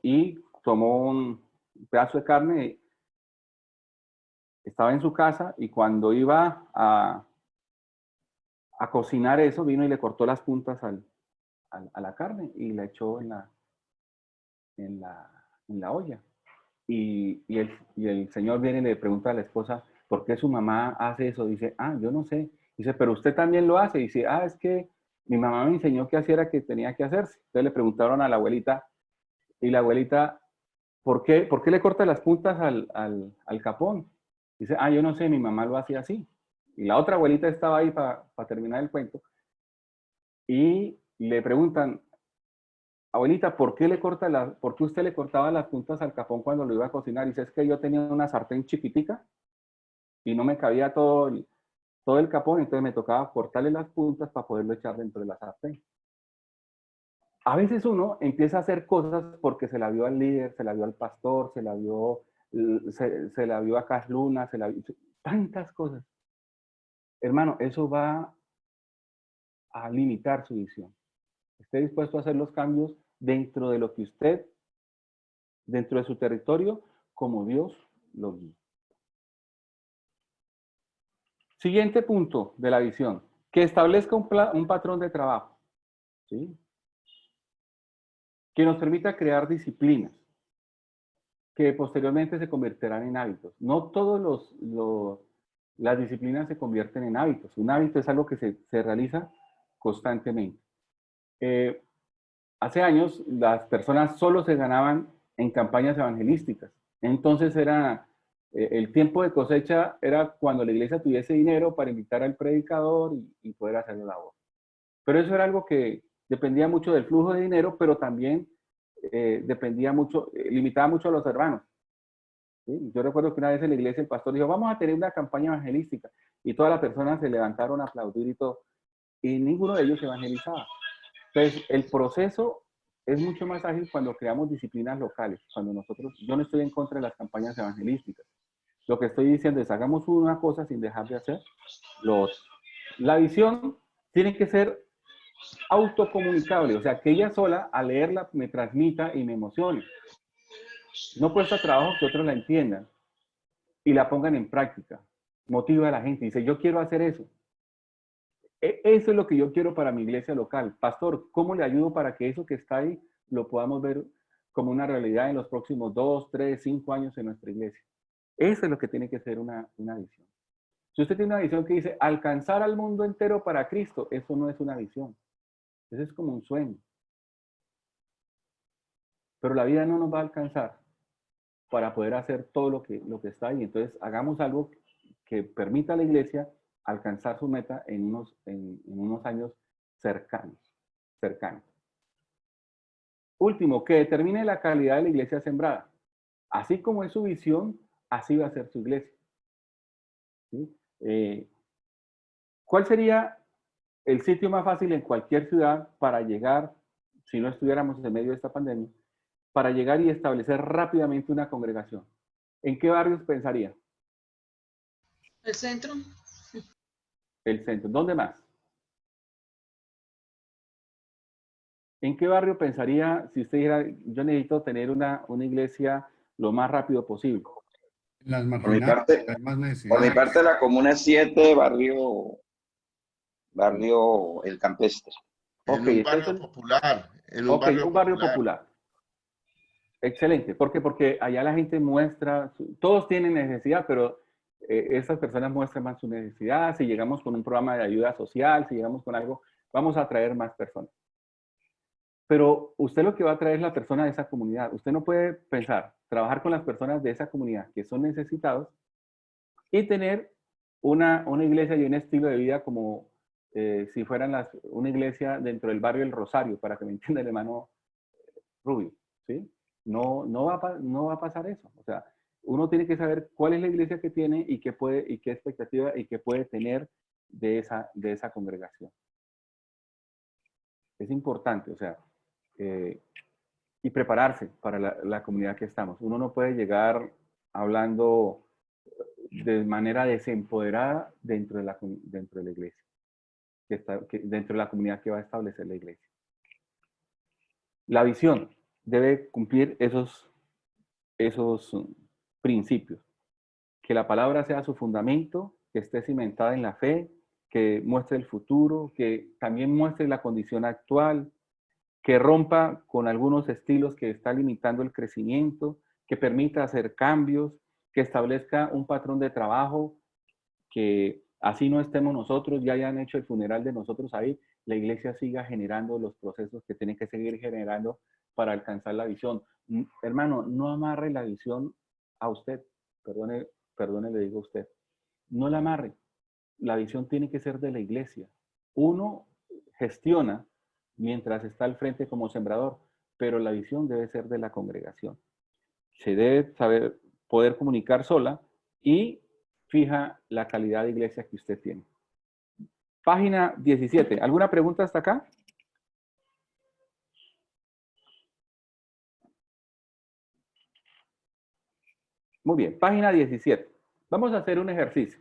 y tomó un pedazo de carne. Estaba en su casa y cuando iba a cocinar eso, vino y le cortó las puntas a la carne y la echó en la olla. Y el señor viene y le pregunta a la esposa, ¿por qué su mamá hace eso? Dice, yo no sé. Dice, pero usted también lo hace. Dice, es que mi mamá me enseñó que así era que tenía que hacerse. Entonces le preguntaron a la abuelita, y la abuelita, ¿por qué le corta las puntas al capón? Dice, yo no sé, mi mamá lo hacía así. Y la otra abuelita estaba ahí para terminar el cuento. Y le preguntan, abuelita, ¿por qué usted le cortaba las puntas al capón cuando lo iba a cocinar? Y dice, es que yo tenía una sartén chiquitica y no me cabía todo el capón, entonces me tocaba cortarle las puntas para poderlo echar dentro de la sartén. A veces uno empieza a hacer cosas porque se la vio al líder, se la vio al pastor, se la vio a Cas Luna, tantas cosas. Hermano, eso va a limitar su visión. Esté dispuesto a hacer los cambios dentro de lo que usted, dentro de su territorio, como Dios lo guía. Siguiente punto de la visión, que establezca un patrón de trabajo, ¿sí? Que nos permita crear disciplinas, que posteriormente se convertirán en hábitos. No todas las disciplinas se convierten en hábitos. Un hábito es algo que se realiza constantemente. Hace años las personas solo se ganaban en campañas evangelísticas. Entonces el tiempo de cosecha era cuando la iglesia tuviese dinero para invitar al predicador y poder hacer la labor. Pero eso era algo que dependía mucho del flujo de dinero, pero también limitaba mucho a los hermanos. ¿Sí? Yo recuerdo que una vez en la iglesia el pastor dijo, vamos a tener una campaña evangelística. Y todas las personas se levantaron a aplaudir y todo. Y ninguno de ellos evangelizaba. Entonces, el proceso es mucho más ágil cuando creamos disciplinas locales. Yo no estoy en contra de las campañas evangelísticas. Lo que estoy diciendo es, hagamos una cosa sin dejar de hacer lo otro. La visión tiene que ser autocomunicable, o sea, que ella sola, al leerla, me transmita y me emocione. No cuesta trabajo que otros la entiendan y la pongan en práctica. Motiva a la gente, dice, yo quiero hacer eso. Eso es lo que yo quiero para mi iglesia local. Pastor, ¿cómo le ayudo para que eso que está ahí lo podamos ver como una realidad en los próximos 2, 3, 5 años en nuestra iglesia? Eso es lo que tiene que ser una visión. Si usted tiene una visión que dice, alcanzar al mundo entero para Cristo, eso no es una visión. Eso es como un sueño. Pero la vida no nos va a alcanzar para poder hacer todo lo que está ahí. Entonces, hagamos algo que permita a la iglesia alcanzar su meta en unos años cercanos. Último, que determine la calidad de la iglesia sembrada. Así como es su visión, así va a ser su iglesia. ¿Sí? ¿Cuál sería el sitio más fácil en cualquier ciudad para llegar, si no estuviéramos en medio de esta pandemia, para llegar y establecer rápidamente una congregación? ¿En qué barrios pensaría? El centro. El centro. ¿Dónde más? ¿En qué barrio pensaría si usted dijera, yo necesito tener una iglesia lo más rápido posible? Las Por mi marginales, parte, hay más por mi necesidades. parte la Comuna 7, barrio El Campestre. En un barrio popular. En un barrio popular. Excelente. ¿Por qué? Porque allá la gente muestra, todos tienen necesidad, pero esas personas muestran más su necesidad. Si llegamos con un programa de ayuda social, si llegamos con algo, vamos a atraer más personas. Pero usted lo que va a atraer es la persona de esa comunidad. Usted no puede pensar, trabajar con las personas de esa comunidad que son necesitados y tener una iglesia y un estilo de vida como si fueran una iglesia dentro del barrio El Rosario, para que me entienda el hermano Rubio, ¿sí? No va a pasar eso. O sea, uno tiene que saber cuál es la iglesia que tiene y qué expectativa y qué puede tener de esa congregación. Es importante, o sea, y prepararse para la comunidad que estamos. Uno no puede llegar hablando de manera desempoderada dentro de la iglesia, dentro de la comunidad que va a establecer la iglesia. La visión debe cumplir esos principios. Que la palabra sea su fundamento, que esté cimentada en la fe, que muestre el futuro, que también muestre la condición actual, que rompa con algunos estilos que está limitando el crecimiento, que permita hacer cambios, que establezca un patrón de trabajo, que así no estemos nosotros, ya hayan hecho el funeral de nosotros ahí, la iglesia siga generando los procesos que tiene que seguir generando para alcanzar la visión. Hermano, no amarre la visión a usted, perdone, le digo a usted, no la amarre. La visión tiene que ser de la iglesia. Uno gestiona mientras está al frente como sembrador, pero la visión debe ser de la congregación. Se debe saber poder comunicar sola y fija la calidad de iglesia que usted tiene. Página 17. ¿Alguna pregunta hasta acá? Muy bien, página 17. Vamos a hacer un ejercicio.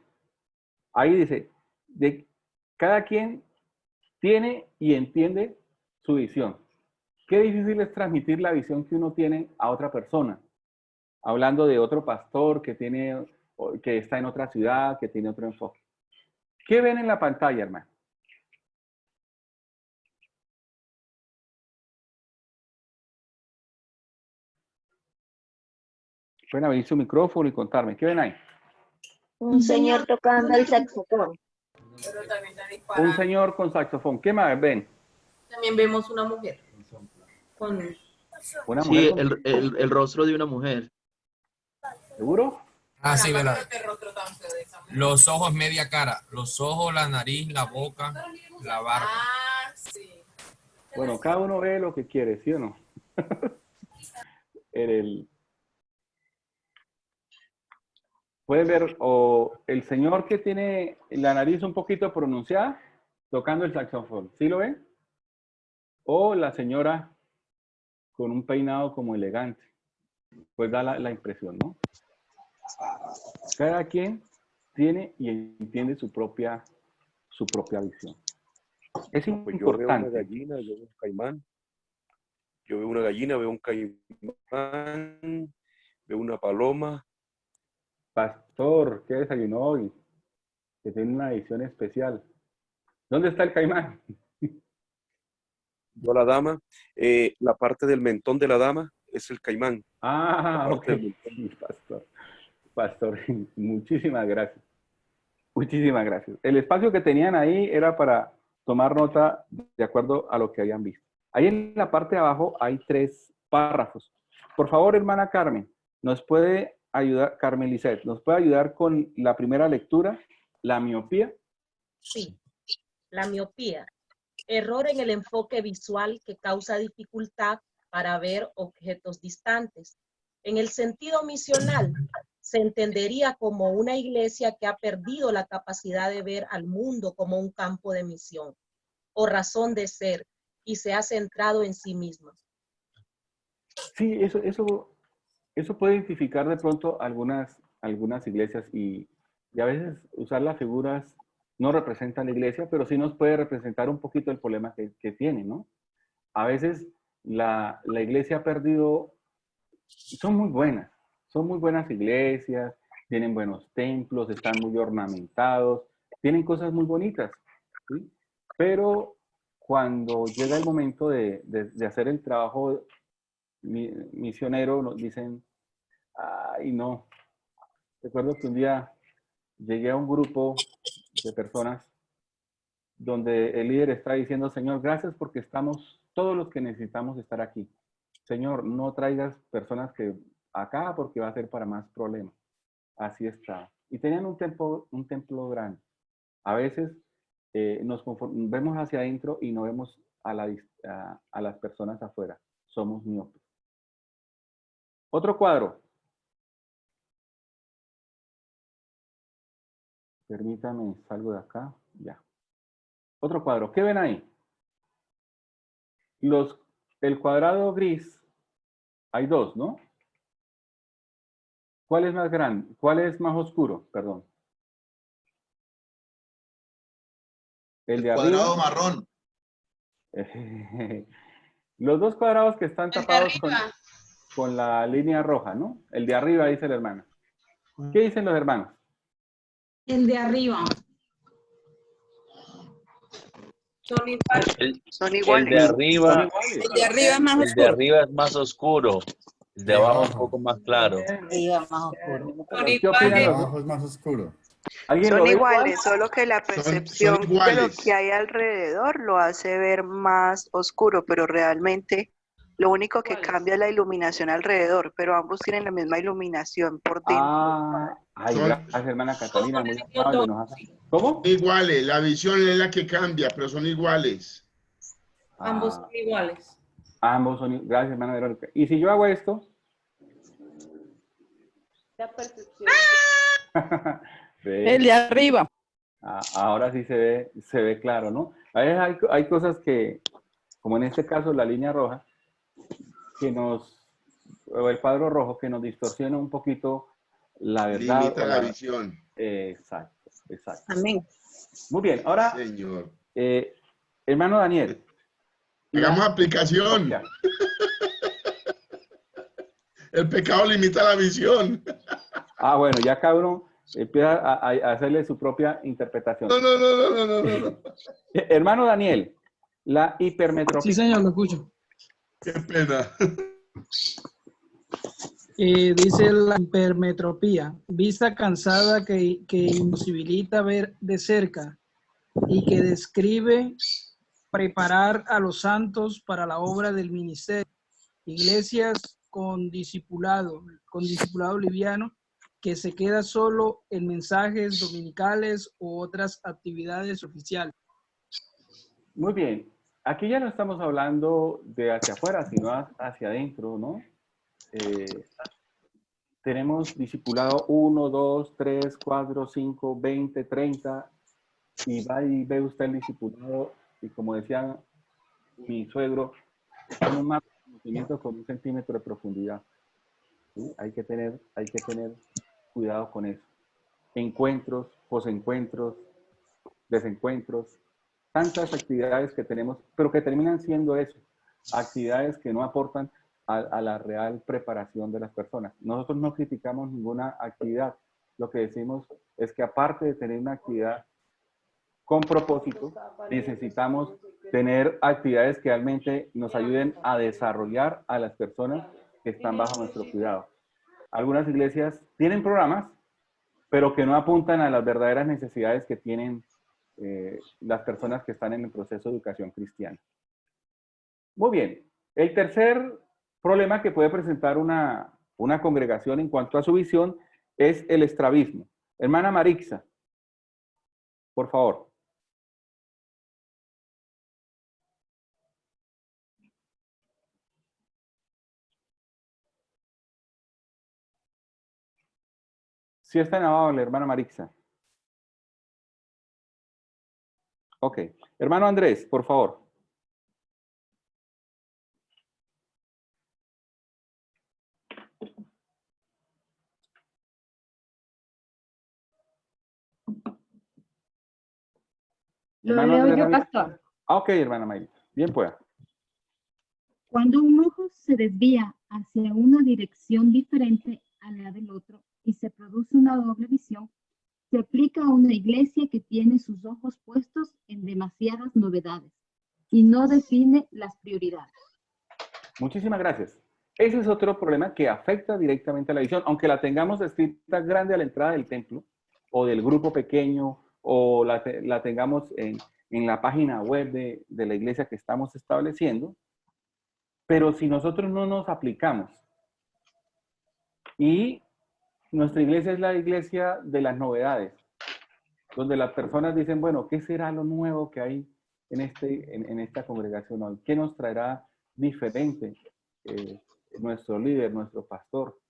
Ahí dice, cada quien tiene y entiende su visión. Qué difícil es transmitir la visión que uno tiene a otra persona. Hablando de otro pastor que está en otra ciudad, que tiene otro enfoque. ¿Qué ven en la pantalla, hermano? Pueden abrir su micrófono y contarme. ¿Qué ven ahí? Un señor tocando el saxofón. Un señor con saxofón. ¿Qué más ven? También vemos una mujer. Una Sí, mujer el rostro de una mujer. ¿Seguro? Ah, sí, ¿verdad? Los ojos media cara. Los ojos, la nariz, la boca, la barba. Bueno, cada uno ve lo que quiere, ¿sí o no? Pueden ver o el señor que tiene la nariz un poquito pronunciada tocando el saxofón. ¿Sí lo ven? O la señora con un peinado como elegante. Pues da la impresión, ¿no? Cada quien tiene y entiende su propia visión. Es importante. Yo veo una gallina, yo veo un caimán. Yo veo una gallina, veo un caimán, veo una paloma. Pastor, ¿qué desayunó hoy? Que tiene una edición especial. ¿Dónde está el caimán? Yo la dama, la parte del mentón de la dama es el caimán. Ah, ok. Pastor, muchísimas gracias. Muchísimas gracias. El espacio que tenían ahí era para tomar nota de acuerdo a lo que habían visto. Ahí en la parte de abajo hay 3 párrafos. Por favor, hermana Carmen, ¿nos puede ayudar, Carmen Lisset, nos puede ayudar con la primera lectura, la miopía? Sí, la miopía. Error en el enfoque visual que causa dificultad para ver objetos distantes. En el sentido misional, se entendería como una iglesia que ha perdido la capacidad de ver al mundo como un campo de misión o razón de ser y se ha centrado en sí misma. Sí, eso puede identificar de pronto algunas iglesias y a veces usar las figuras no representa la iglesia, pero sí nos puede representar un poquito el problema que tiene, ¿no? A veces la iglesia ha perdido, son muy buenas iglesias, tienen buenos templos, están muy ornamentados, tienen cosas muy bonitas, ¿sí? Pero cuando llega el momento de hacer el trabajo misionero, nos dicen, ay, no. Recuerdo que un día llegué a un grupo de personas donde el líder está diciendo, Señor, gracias porque estamos todos los que necesitamos estar aquí. Señor, no traigas personas que acá porque va a ser para más problemas. Así está. Y tenían un templo grande. A veces vemos hacia adentro y no vemos a las personas afuera. Somos miopes. Otro cuadro. Permítame, salgo de acá. Ya. Otro cuadro. ¿Qué ven ahí? El cuadrado gris, hay 2, ¿no? ¿Cuál es más grande? ¿Cuál es más oscuro? Perdón. El de cuadrado arriba. Marrón. Los 2 cuadrados que están tapados con la línea roja, ¿no? El de arriba, dice el hermano. ¿Qué dicen los hermanos? El de arriba. Son iguales. El de arriba, El de arriba es más el de oscuro. arriba es más oscuro. El de abajo un poco más claro. Arriba más oscuro. ¿Qué opinan El los abajo es más oscuro. ¿Alguien lo Son ve iguales, solo que la percepción de lo iguales. que hay alrededor lo hace ver más oscuro, pero realmente lo único que cambia es la iluminación alrededor, pero ambos tienen la misma iluminación por dentro. Ay, Son- gracias, hermana Catalina. Muy amable, nos hace- ¿Cómo? Iguales, la visión es la que cambia, pero son iguales. Ambos son iguales. Ambos son, gracias, hermana Verónica. Y si yo hago esto, La percepción. El de arriba. Ahora sí se ve claro, ¿no? A veces hay cosas que, como en este caso la línea roja, o el cuadro rojo, que nos distorsiona un poquito la verdad. Limita la visión. Exacto. Amén. Muy bien, ahora, Señor. Hermano Daniel. Hagamos aplicación. El pecado limita la visión. Bueno, ya cada uno empieza a hacerle su propia interpretación. No. Hermano Daniel, la hipermetropía. Sí, señor, lo escucho. Qué pena. Dice la hipermetropía, vista cansada que imposibilita ver de cerca y que describe preparar a los santos para la obra del ministerio. Iglesias con discipulado liviano que se queda solo en mensajes dominicales u otras actividades oficiales. Muy bien. Aquí ya no estamos hablando de hacia afuera, sino hacia adentro, ¿no? Tenemos discipulado 1, 2, 3, 4, 5, 20, 30, y va y ve usted el discipulado, y como decía mi suegro, es un mapa de conocimiento con 1 centímetro de profundidad. ¿Sí? Hay que tener cuidado con eso. Encuentros, posencuentros, desencuentros, tantas actividades que tenemos, pero que terminan siendo eso, actividades que no aportan a la real preparación de las personas. Nosotros no criticamos ninguna actividad. Lo que decimos es que aparte de tener una actividad con propósito, necesitamos tener actividades que realmente nos ayuden a desarrollar a las personas que están bajo nuestro cuidado. Algunas iglesias tienen programas, pero que no apuntan a las verdaderas necesidades que tienen las personas que están en el proceso de educación cristiana. Muy bien. El tercer problema que puede presentar una congregación en cuanto a su visión es el estrabismo. Hermana Marixa, por favor. Sí está en amable, hermana Marixa. Ok. Hermano Andrés, por favor. Lo leo yo, pastor. Ok, hermana Mayra. Bien pueda. Cuando un ojo se desvía hacia una dirección diferente a la del otro y se produce una doble visión, se aplica a una iglesia que tiene sus ojos puestos en demasiadas novedades y no define las prioridades. Muchísimas gracias. Ese es otro problema que afecta directamente a la visión, aunque la tengamos escrita grande a la entrada del templo, o del grupo pequeño, o la tengamos en la página web de la iglesia que estamos estableciendo, pero si nosotros no nos aplicamos, y nuestra iglesia es la iglesia de las novedades, donde las personas dicen, bueno, ¿qué será lo nuevo que hay en esta congregación hoy? ¿Qué nos traerá diferente nuestro líder, nuestro pastor?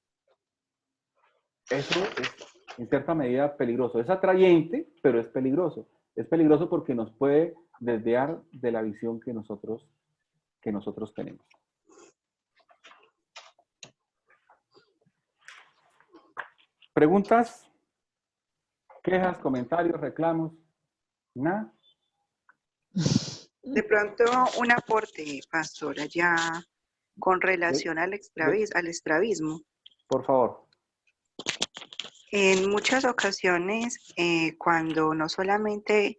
Eso es, en cierta medida, peligroso. Es atrayente, pero es peligroso. Es peligroso porque nos puede desviar de la visión que nosotros tenemos. ¿Preguntas? ¿Quejas, comentarios, reclamos? ¿Nada? De pronto, un aporte, pastora, ya con relación al estrabismo. Por favor. En muchas ocasiones, cuando no solamente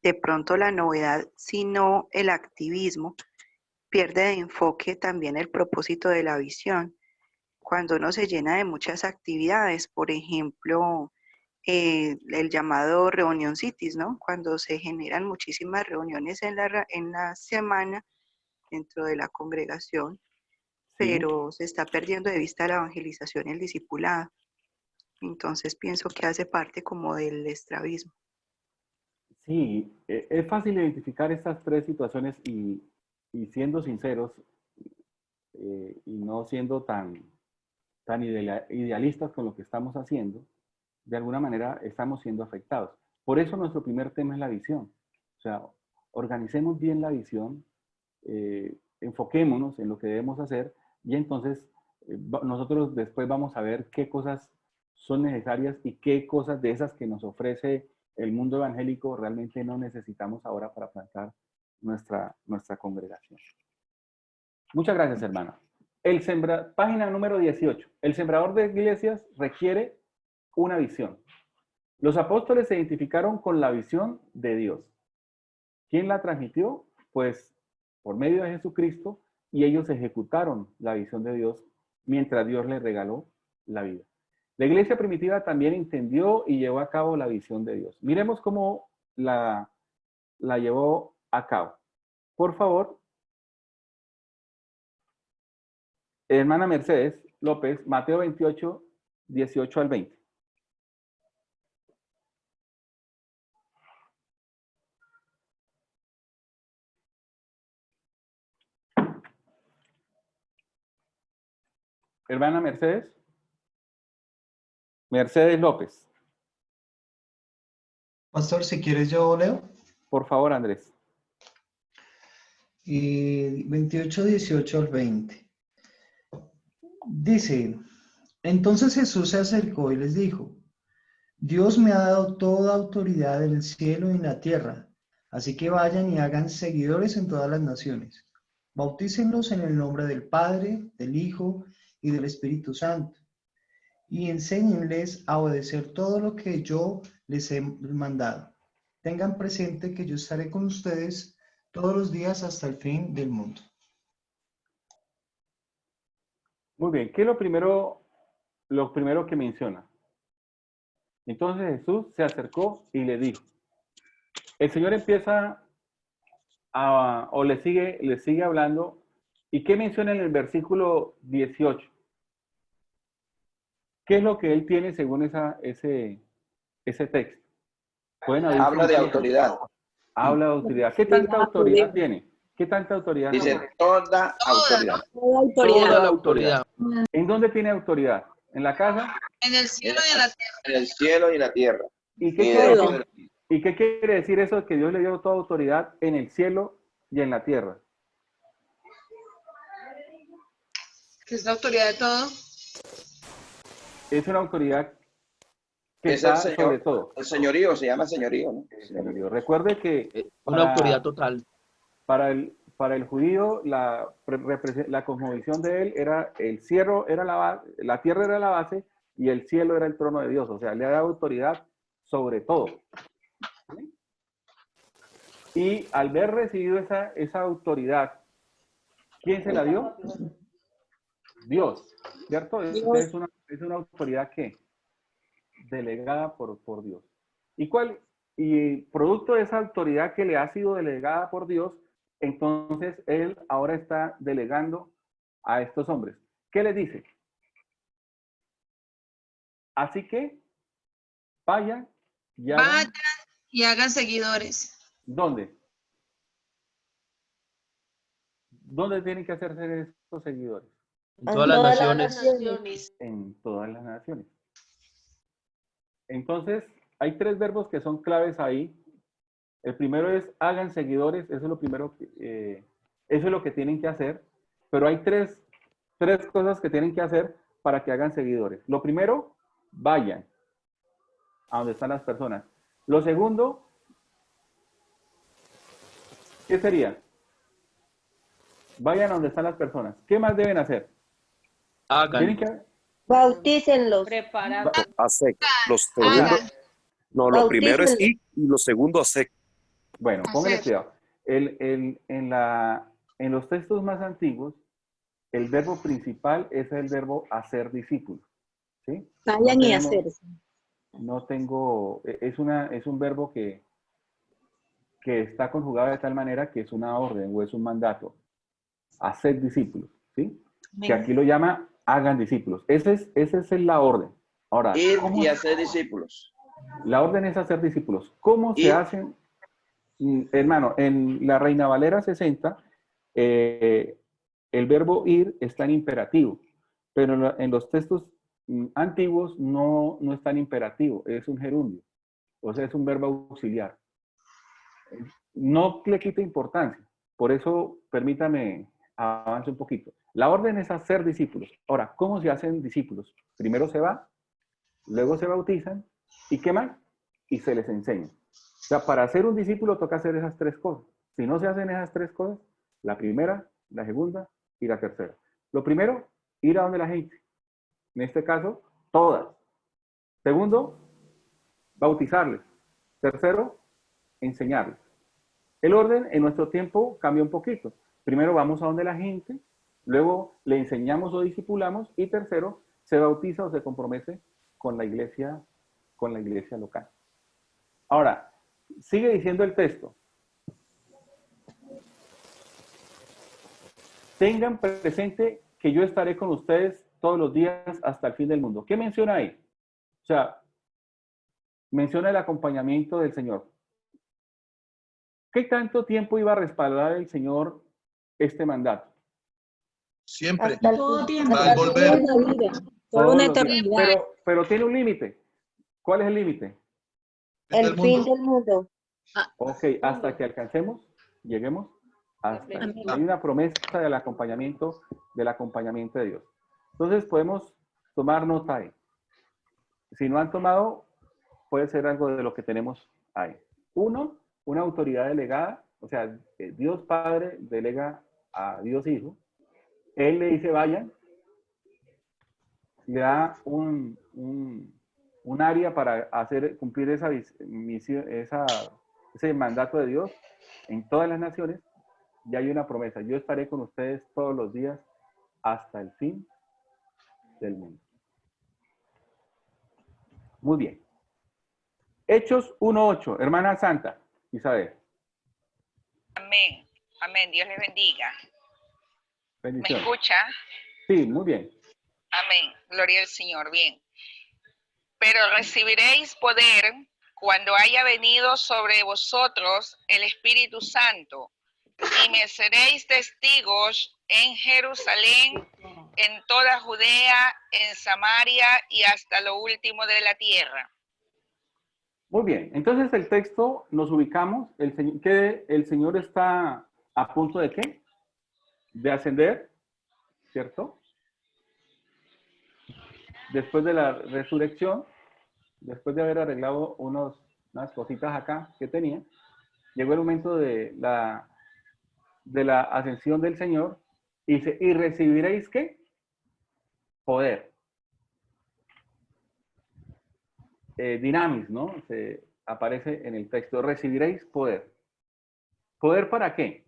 de pronto la novedad, sino el activismo, pierde de enfoque también el propósito de la visión. Cuando uno se llena de muchas actividades, por ejemplo, el llamado reunión cities, ¿no? Cuando se generan muchísimas reuniones en la semana dentro de la congregación, pero se está perdiendo de vista la evangelización y el discipulado. Entonces pienso que hace parte como del estrabismo. Sí, es fácil identificar estas tres situaciones y siendo sinceros, y no siendo tan idealistas con lo que estamos haciendo, de alguna manera estamos siendo afectados. Por eso nuestro primer tema es la visión. O sea, organicemos bien la visión, enfoquémonos en lo que debemos hacer y entonces nosotros después vamos a ver qué cosas son necesarias y qué cosas de esas que nos ofrece el mundo evangélico realmente no necesitamos ahora para plantar nuestra congregación. Muchas gracias, hermana. Página número 18. El sembrador de iglesias requiere una visión. Los apóstoles se identificaron con la visión de Dios. ¿Quién la transmitió? Pues por medio de Jesucristo, y ellos ejecutaron la visión de Dios mientras Dios les regaló la vida. La iglesia primitiva también entendió y llevó a cabo la visión de Dios. Miremos cómo la llevó a cabo. Por favor, hermana Mercedes López, Mateo 28, 18 al 20. Hermana Mercedes. Mercedes López. Pastor, si quieres yo leo. Por favor, Andrés. Y 28, 18 al 20. Dice, entonces Jesús se acercó y les dijo, Dios me ha dado toda autoridad en el cielo y en la tierra, así que vayan y hagan seguidores en todas las naciones. Bautícenlos en el nombre del Padre, del Hijo y del Espíritu Santo, y enséñenles a obedecer todo lo que yo les he mandado. Tengan presente que yo estaré con ustedes todos los días hasta el fin del mundo. Muy bien, ¿qué es lo primero que menciona? Entonces Jesús se acercó y le dijo. El Señor empieza le sigue hablando. ¿Y qué menciona en el versículo 18? ¿Qué es lo que él tiene según ese texto? Habla de autoridad. Habla de autoridad. ¿Qué tanta autoridad tiene? ¿Qué tanta autoridad Dice tiene? toda autoridad. Toda la autoridad. ¿En dónde tiene autoridad? ¿En la casa? En el cielo y en la tierra. En el cielo y la tierra. ¿Y qué quiere decir eso de que Dios le dio toda autoridad en el cielo y en la tierra? Que es la autoridad de todo. Es una autoridad que Es está el señor, sobre todo. el señorío, se llama señorío, ¿no? Señorío. Recuerde que Una autoridad total. Para el judío, la cosmovisión de él era el cielo, la tierra era la base y el cielo era el trono de Dios. O sea, le da autoridad sobre todo. ¿Sí? Y al haber recibido esa autoridad, ¿quién se la dio? Dios, ¿cierto? Es una autoridad que delegada por Dios. Y producto de esa autoridad que le ha sido delegada por Dios, entonces él ahora está delegando a estos hombres. ¿Qué les dice? Así que vayan y hagan seguidores. ¿Dónde? ¿Dónde tienen que hacerse estos seguidores? En todas las naciones. En todas las naciones. Entonces, hay tres verbos que son claves ahí. El primero es hagan seguidores, eso es lo primero eso es lo que tienen que hacer, pero hay tres cosas que tienen que hacer para que hagan seguidores. Lo primero, vayan a donde están las personas. Lo segundo, ¿qué sería? Vayan a donde están las personas. ¿Qué más deben hacer? Hagan. Bautícenlos. Preparar. Lo primero es ir y lo segundo hacer. Bueno, pónganle cuidado. En los textos más antiguos, el verbo principal es el verbo hacer discípulos. ¿Sí? Vayan y hacer. No tengo, es un verbo que está conjugado de tal manera que es una orden o es un mandato. Hacer discípulos, ¿sí? Que aquí lo llama hagan discípulos. Esa es la orden. Ahora, ir y hacer discípulos. La orden es hacer discípulos. ¿Cómo se hacen? Hermano, en la Reina Valera 60, el el verbo ir está en imperativo, pero en los textos antiguos no está en imperativo, es un gerundio, o sea, es un verbo auxiliar. No le quita importancia, por eso permítame avance un poquito. La orden es hacer discípulos. Ahora, ¿cómo se hacen discípulos? Primero se va, luego se bautizan, ¿y qué más? Y se les enseña. O sea, para ser un discípulo toca hacer esas tres cosas. Si no se hacen esas tres cosas, la primera, la segunda y la tercera. Lo primero, ir a donde la gente. En este caso, todas. Segundo, bautizarles. Tercero, enseñarles. El orden en nuestro tiempo cambia un poquito. Primero vamos a donde la gente, luego le enseñamos o discipulamos y tercero, se bautiza o se compromete con la iglesia local. Ahora, sigue diciendo el texto. Tengan presente que yo estaré con ustedes todos los días hasta el fin del mundo. ¿Qué menciona ahí? O sea, menciona el acompañamiento del Señor. ¿Qué tanto tiempo iba a respaldar el Señor este mandato? Siempre. Todo tiempo. Al volver. Toda una Todos los días. eternidad. Pero tiene un límite. ¿Cuál es el límite? El fin del mundo. Ok, hasta que alcancemos, lleguemos hasta ahí. Hay una promesa del acompañamiento de Dios. Entonces podemos tomar nota ahí. Si no han tomado, puede ser algo de lo que tenemos ahí. Uno, una autoridad delegada, o sea, Dios Padre delega a Dios Hijo. Él le dice vayan, le da un área para cumplir esa misión, ese mandato de Dios en todas las naciones. Y hay una promesa: yo estaré con ustedes todos los días hasta el fin del mundo. Muy bien. Hechos 1:8, hermana Santa Isabel. Amén. Amén. Dios les bendiga. Bendiciones. ¿Me escucha? Sí, muy bien. Amén. Gloria al Señor. Bien. Pero recibiréis poder cuando haya venido sobre vosotros el Espíritu Santo, y me seréis testigos en Jerusalén, en toda Judea, en Samaria y hasta lo último de la tierra. Muy bien. Entonces el texto nos ubicamos. El Señor está a punto de ¿qué? De ascender, ¿cierto? Después de la resurrección, después de haber arreglado unas cositas acá que tenía, llegó el momento de la ascensión del Señor y dice, y recibiréis ¿qué? Poder. Dinamis, ¿no? Se aparece en el texto, recibiréis poder. ¿Poder para qué?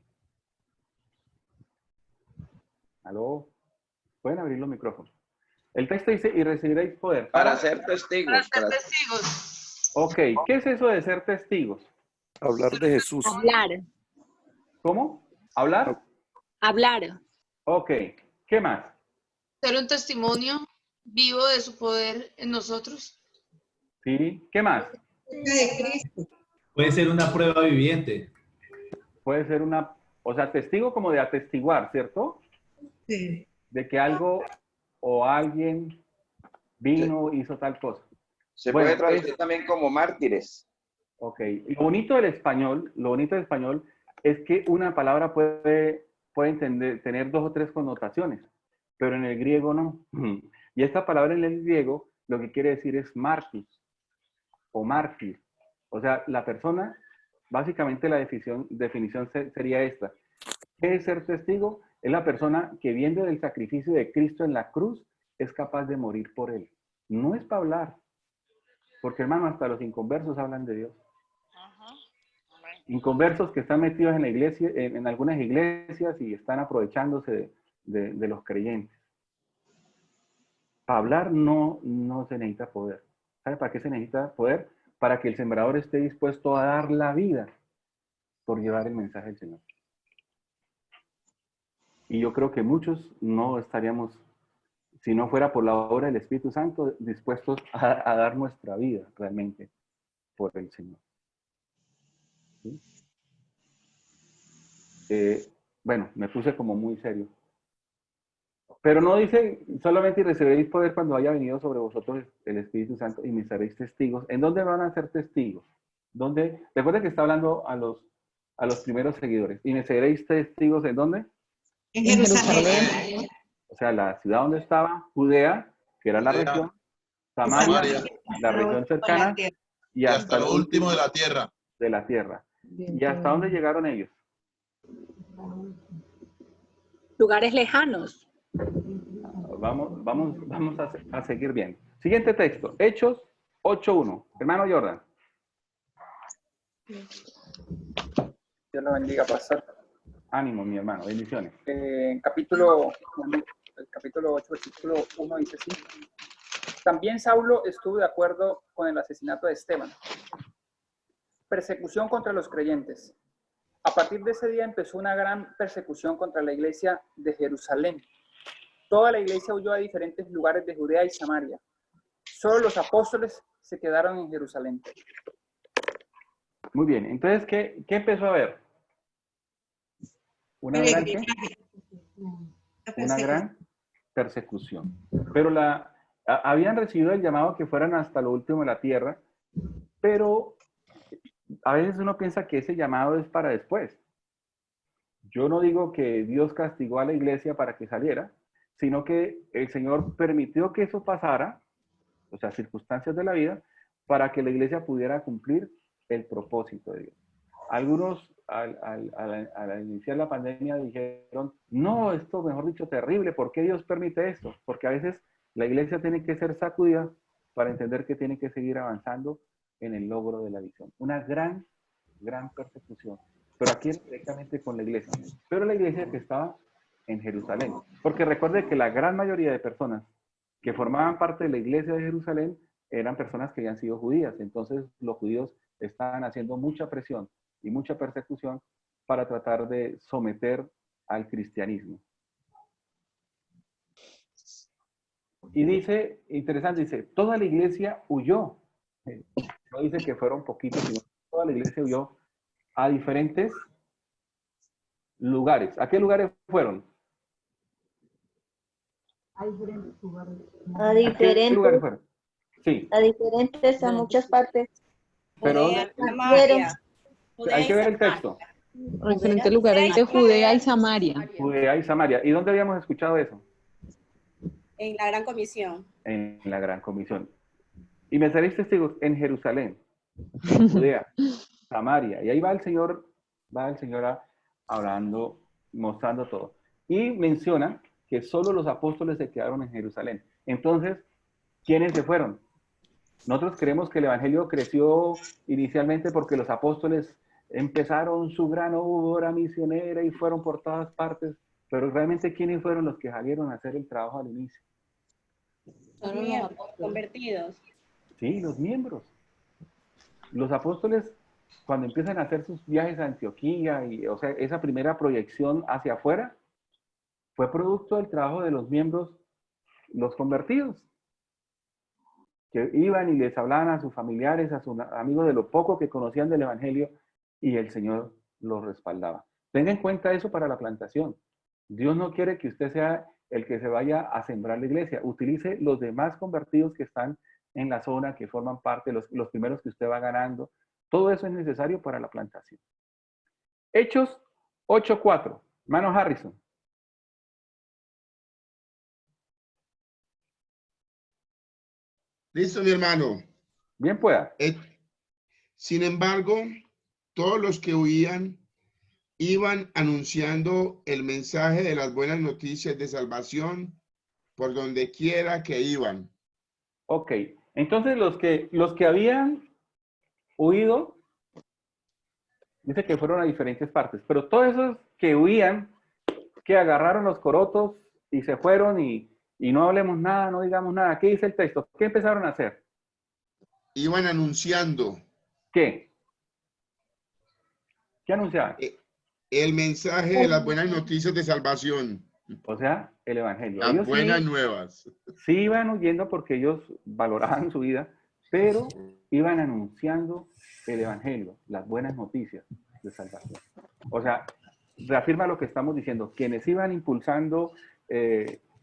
¿Aló? Pueden abrir los micrófonos. El texto dice, y recibiréis poder. Para ser testigos. Para ser testigos. Ok, ¿qué es eso de ser testigos? Hablar de Jesús. Hablar. ¿Cómo? ¿Hablar? Hablar. Ok, ¿qué más? Ser un testimonio vivo de su poder en nosotros. ¿Sí? ¿Qué más? Puede ser una prueba viviente. Puede ser o sea, testigo como de atestiguar, ¿cierto? Sí. De que algo o alguien vino, hizo tal cosa. Se puede traducir también como mártires. Ok. Lo bonito del español es que una palabra puede tener 2 o 3 connotaciones, pero en el griego no. Y esta palabra en el griego lo que quiere decir es mártir o mártir. O sea, la persona, básicamente la definición sería esta. ¿Qué es ser testigo? Es la persona que viendo el sacrificio de Cristo en la cruz es capaz de morir por él. No es para hablar. Porque, hermano, hasta los inconversos hablan de Dios. Inconversos que están metidos en la iglesia, en algunas iglesias y están aprovechándose de los creyentes. Para hablar no se necesita poder. ¿Sabe para qué se necesita poder? Para que el sembrador esté dispuesto a dar la vida por llevar el mensaje del Señor. Y yo creo que muchos no estaríamos, si no fuera por la obra del Espíritu Santo, dispuestos a dar nuestra vida realmente por el Señor. ¿Sí? Bueno, me puse como muy serio. Pero no dice solamente y recibiréis poder cuando haya venido sobre vosotros el Espíritu Santo y me seréis testigos. ¿En dónde van a ser testigos? ¿Dónde? Recuerden que está hablando a los primeros seguidores. ¿Y me seréis testigos en dónde? En Jerusalén. O sea, la ciudad donde estaba, Judea, que era la región, Samaria, la región cercana, y hasta lo último de la tierra. De la tierra. ¿Y hasta dónde llegaron ellos? Lugares lejanos. Vamos a seguir bien. Siguiente texto, Hechos 8.1. Hermano Jordan. Dios lo bendiga, pastor. Ánimo, mi hermano, bendiciones. El capítulo 8, versículo 1 dice así. También Saulo estuvo de acuerdo con el asesinato de Esteban. Persecución contra los creyentes. A partir de ese día empezó una gran persecución contra la iglesia de Jerusalén. Toda la iglesia huyó a diferentes lugares de Judea y Samaria. Solo los apóstoles se quedaron en Jerusalén. Muy bien, entonces, ¿qué empezó a haber? Una gran persecución. Pero habían recibido el llamado que fueran hasta lo último de la tierra, pero a veces uno piensa que ese llamado es para después. Yo no digo que Dios castigó a la iglesia para que saliera, sino que el Señor permitió que eso pasara, o sea, circunstancias de la vida, para que la iglesia pudiera cumplir el propósito de Dios. Algunos al iniciar la pandemia dijeron, no, esto mejor dicho terrible, ¿por qué Dios permite esto? Porque a veces la iglesia tiene que ser sacudida para entender que tiene que seguir avanzando en el logro de la visión. Una gran persecución, pero aquí directamente con la iglesia, pero la iglesia que estaba en Jerusalén, porque recuerde que la gran mayoría de personas que formaban parte de la iglesia de Jerusalén eran personas que habían sido judías, entonces los judíos estaban haciendo mucha presión y mucha persecución para tratar de someter al cristianismo. Y dice, interesante, dice, toda la iglesia huyó. No dice que fueron poquitos, sino toda la iglesia huyó a diferentes lugares. ¿A qué lugares fueron? A ¿A qué lugares fueron? Sí. A diferentes, a muchas partes. Pero hay que ver el texto. A diferentes lugares, dice Judea y Samaria. Judea y Samaria. ¿Y dónde habíamos escuchado eso? En la Gran Comisión. En la Gran Comisión. Y me seréis testigos en Jerusalén, Judea, Samaria. Y ahí va el Señor hablando, mostrando todo. Y menciona que solo los apóstoles se quedaron en Jerusalén. Entonces, ¿quiénes se fueron? Nosotros creemos que el Evangelio creció inicialmente porque los apóstoles empezaron su gran obra misionera y fueron por todas partes, pero realmente ¿quiénes fueron los que salieron a hacer el trabajo al inicio? Son los convertidos. Sí, los miembros. Los apóstoles, cuando empiezan a hacer sus viajes a Antioquía, o sea, esa primera proyección hacia afuera, fue producto del trabajo de los miembros, los convertidos, que iban y les hablaban a sus familiares, a sus amigos de lo poco que conocían del Evangelio, y el Señor los respaldaba. Tenga en cuenta eso para la plantación. Dios no quiere que usted sea el que se vaya a sembrar la iglesia. Utilice los demás convertidos que están en la zona, que forman parte, los primeros que usted va ganando. Todo eso es necesario para la plantación. Hechos 8:4. Hermano Harrison. Listo, mi hermano. Bien pueda. Sin embargo, todos los que huían iban anunciando el mensaje de las buenas noticias de salvación por donde quiera que iban. Ok, entonces los que habían huido, dice que fueron a diferentes partes, pero todos esos que huían, que agarraron los corotos y se fueron y no hablemos nada, no digamos nada. ¿Qué dice el texto? ¿Qué empezaron a hacer? Iban anunciando. ¿Qué? ¿Qué anunciaban? El mensaje de las buenas noticias de salvación. O sea, el Evangelio. Las ellos buenas nuevas. Sí iban huyendo porque ellos valoraban su vida, pero iban anunciando el Evangelio, las buenas noticias de salvación. O sea, reafirma lo que estamos diciendo. Quienes iban impulsando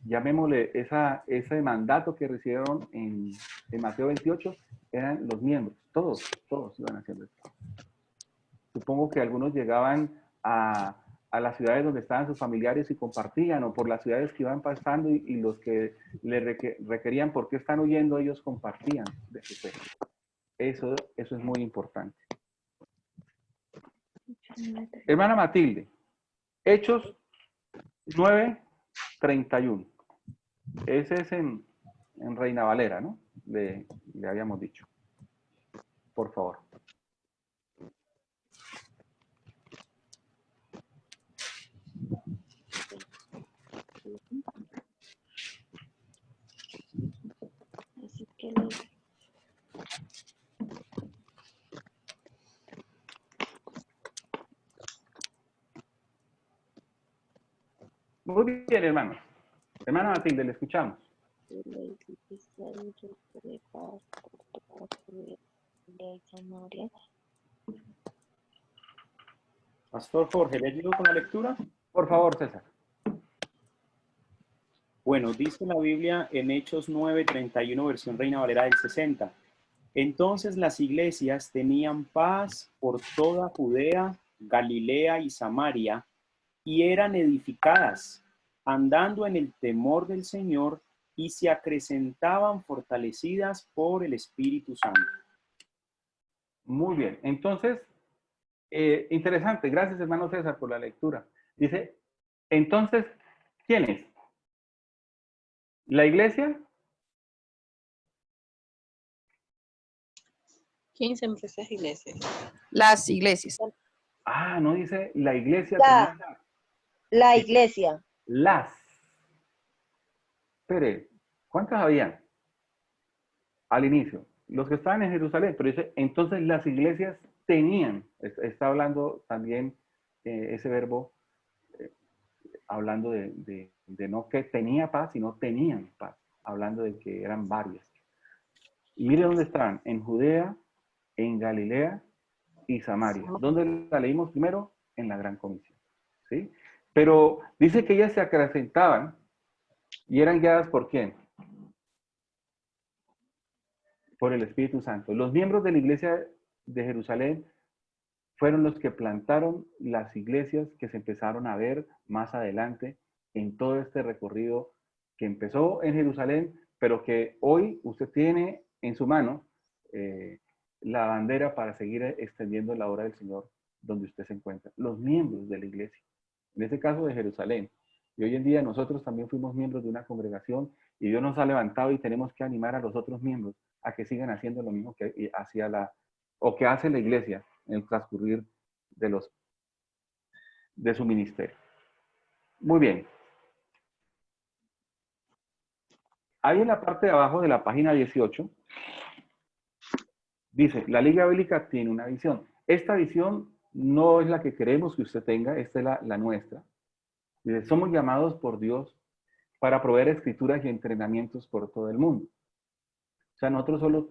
llamémosle, ese mandato que recibieron en Mateo 28, eran los miembros, todos iban haciendo esto. Supongo que algunos llegaban a las ciudades donde estaban sus familiares y compartían, o por las ciudades que iban pasando y los que le requerían por qué están huyendo, ellos compartían de su fe. Eso es muy importante. Hermana Matilde, Hechos 9:31. Ese es en Reina Valera, ¿no? Le habíamos dicho. Por favor. Así que Muy bien, hermano. Hermana Matilde, le escuchamos. Pastor Jorge, ¿le ayudo con la lectura? Por favor, César. Bueno, dice la Biblia en Hechos 9:31, versión Reina Valera del 60. Entonces las iglesias tenían paz por toda Judea, Galilea y Samaria, y eran edificadas, andando en el temor del Señor, y se acrecentaban fortalecidas por el Espíritu Santo. Muy bien. Entonces, interesante. Gracias, hermano César, por la lectura. Dice, entonces, ¿quién es? ¿La iglesia? ¿Quién son esas iglesias? Las iglesias. Ah, no dice la iglesia. La iglesia. Las. Espere, ¿cuántas habían? Al inicio. Los que estaban en Jerusalén, pero dice, entonces las iglesias tenían, está hablando también ese verbo, hablando de no que tenía paz, sino tenían paz, hablando de que eran varias. Y mire dónde estaban, en Judea, en Galilea y Samaria. ¿Dónde la leímos primero? En la Gran Comisión. ¿Sí? Pero dice que ellas se acrecentaban y eran guiadas ¿por quién? Por el Espíritu Santo. Los miembros de la iglesia de Jerusalén fueron los que plantaron las iglesias que se empezaron a ver más adelante en todo este recorrido que empezó en Jerusalén, pero que hoy usted tiene en su mano la bandera para seguir extendiendo la obra del Señor donde usted se encuentra. Los miembros de la iglesia, en este caso de Jerusalén. Y hoy en día nosotros también fuimos miembros de una congregación y Dios nos ha levantado y tenemos que animar a los otros miembros a que sigan haciendo lo mismo que hacía que hace la iglesia en el transcurrir de su ministerio. Muy bien. Ahí en la parte de abajo de la página 18, dice, la Liga Bíblica tiene una visión. Esta visión no es la que queremos que usted tenga, esta es la nuestra. Dice, somos llamados por Dios para proveer escrituras y entrenamientos por todo el mundo. O sea, nosotros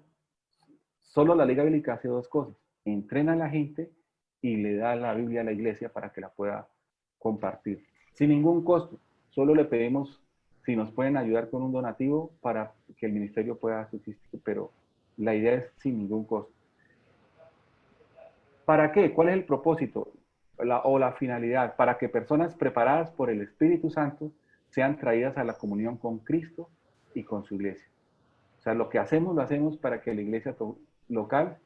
solo la Liga Bíblica hace dos cosas. Entrena a la gente y le da la Biblia a la iglesia para que la pueda compartir. Sin ningún costo. Solo le pedimos si nos pueden ayudar con un donativo para que el ministerio pueda subsistir, pero la idea es sin ningún costo. ¿Para qué? ¿Cuál es el propósito o la finalidad? Para que personas preparadas por el Espíritu Santo sean traídas a la comunión con Cristo y con su iglesia. O sea, lo hacemos para que la iglesia local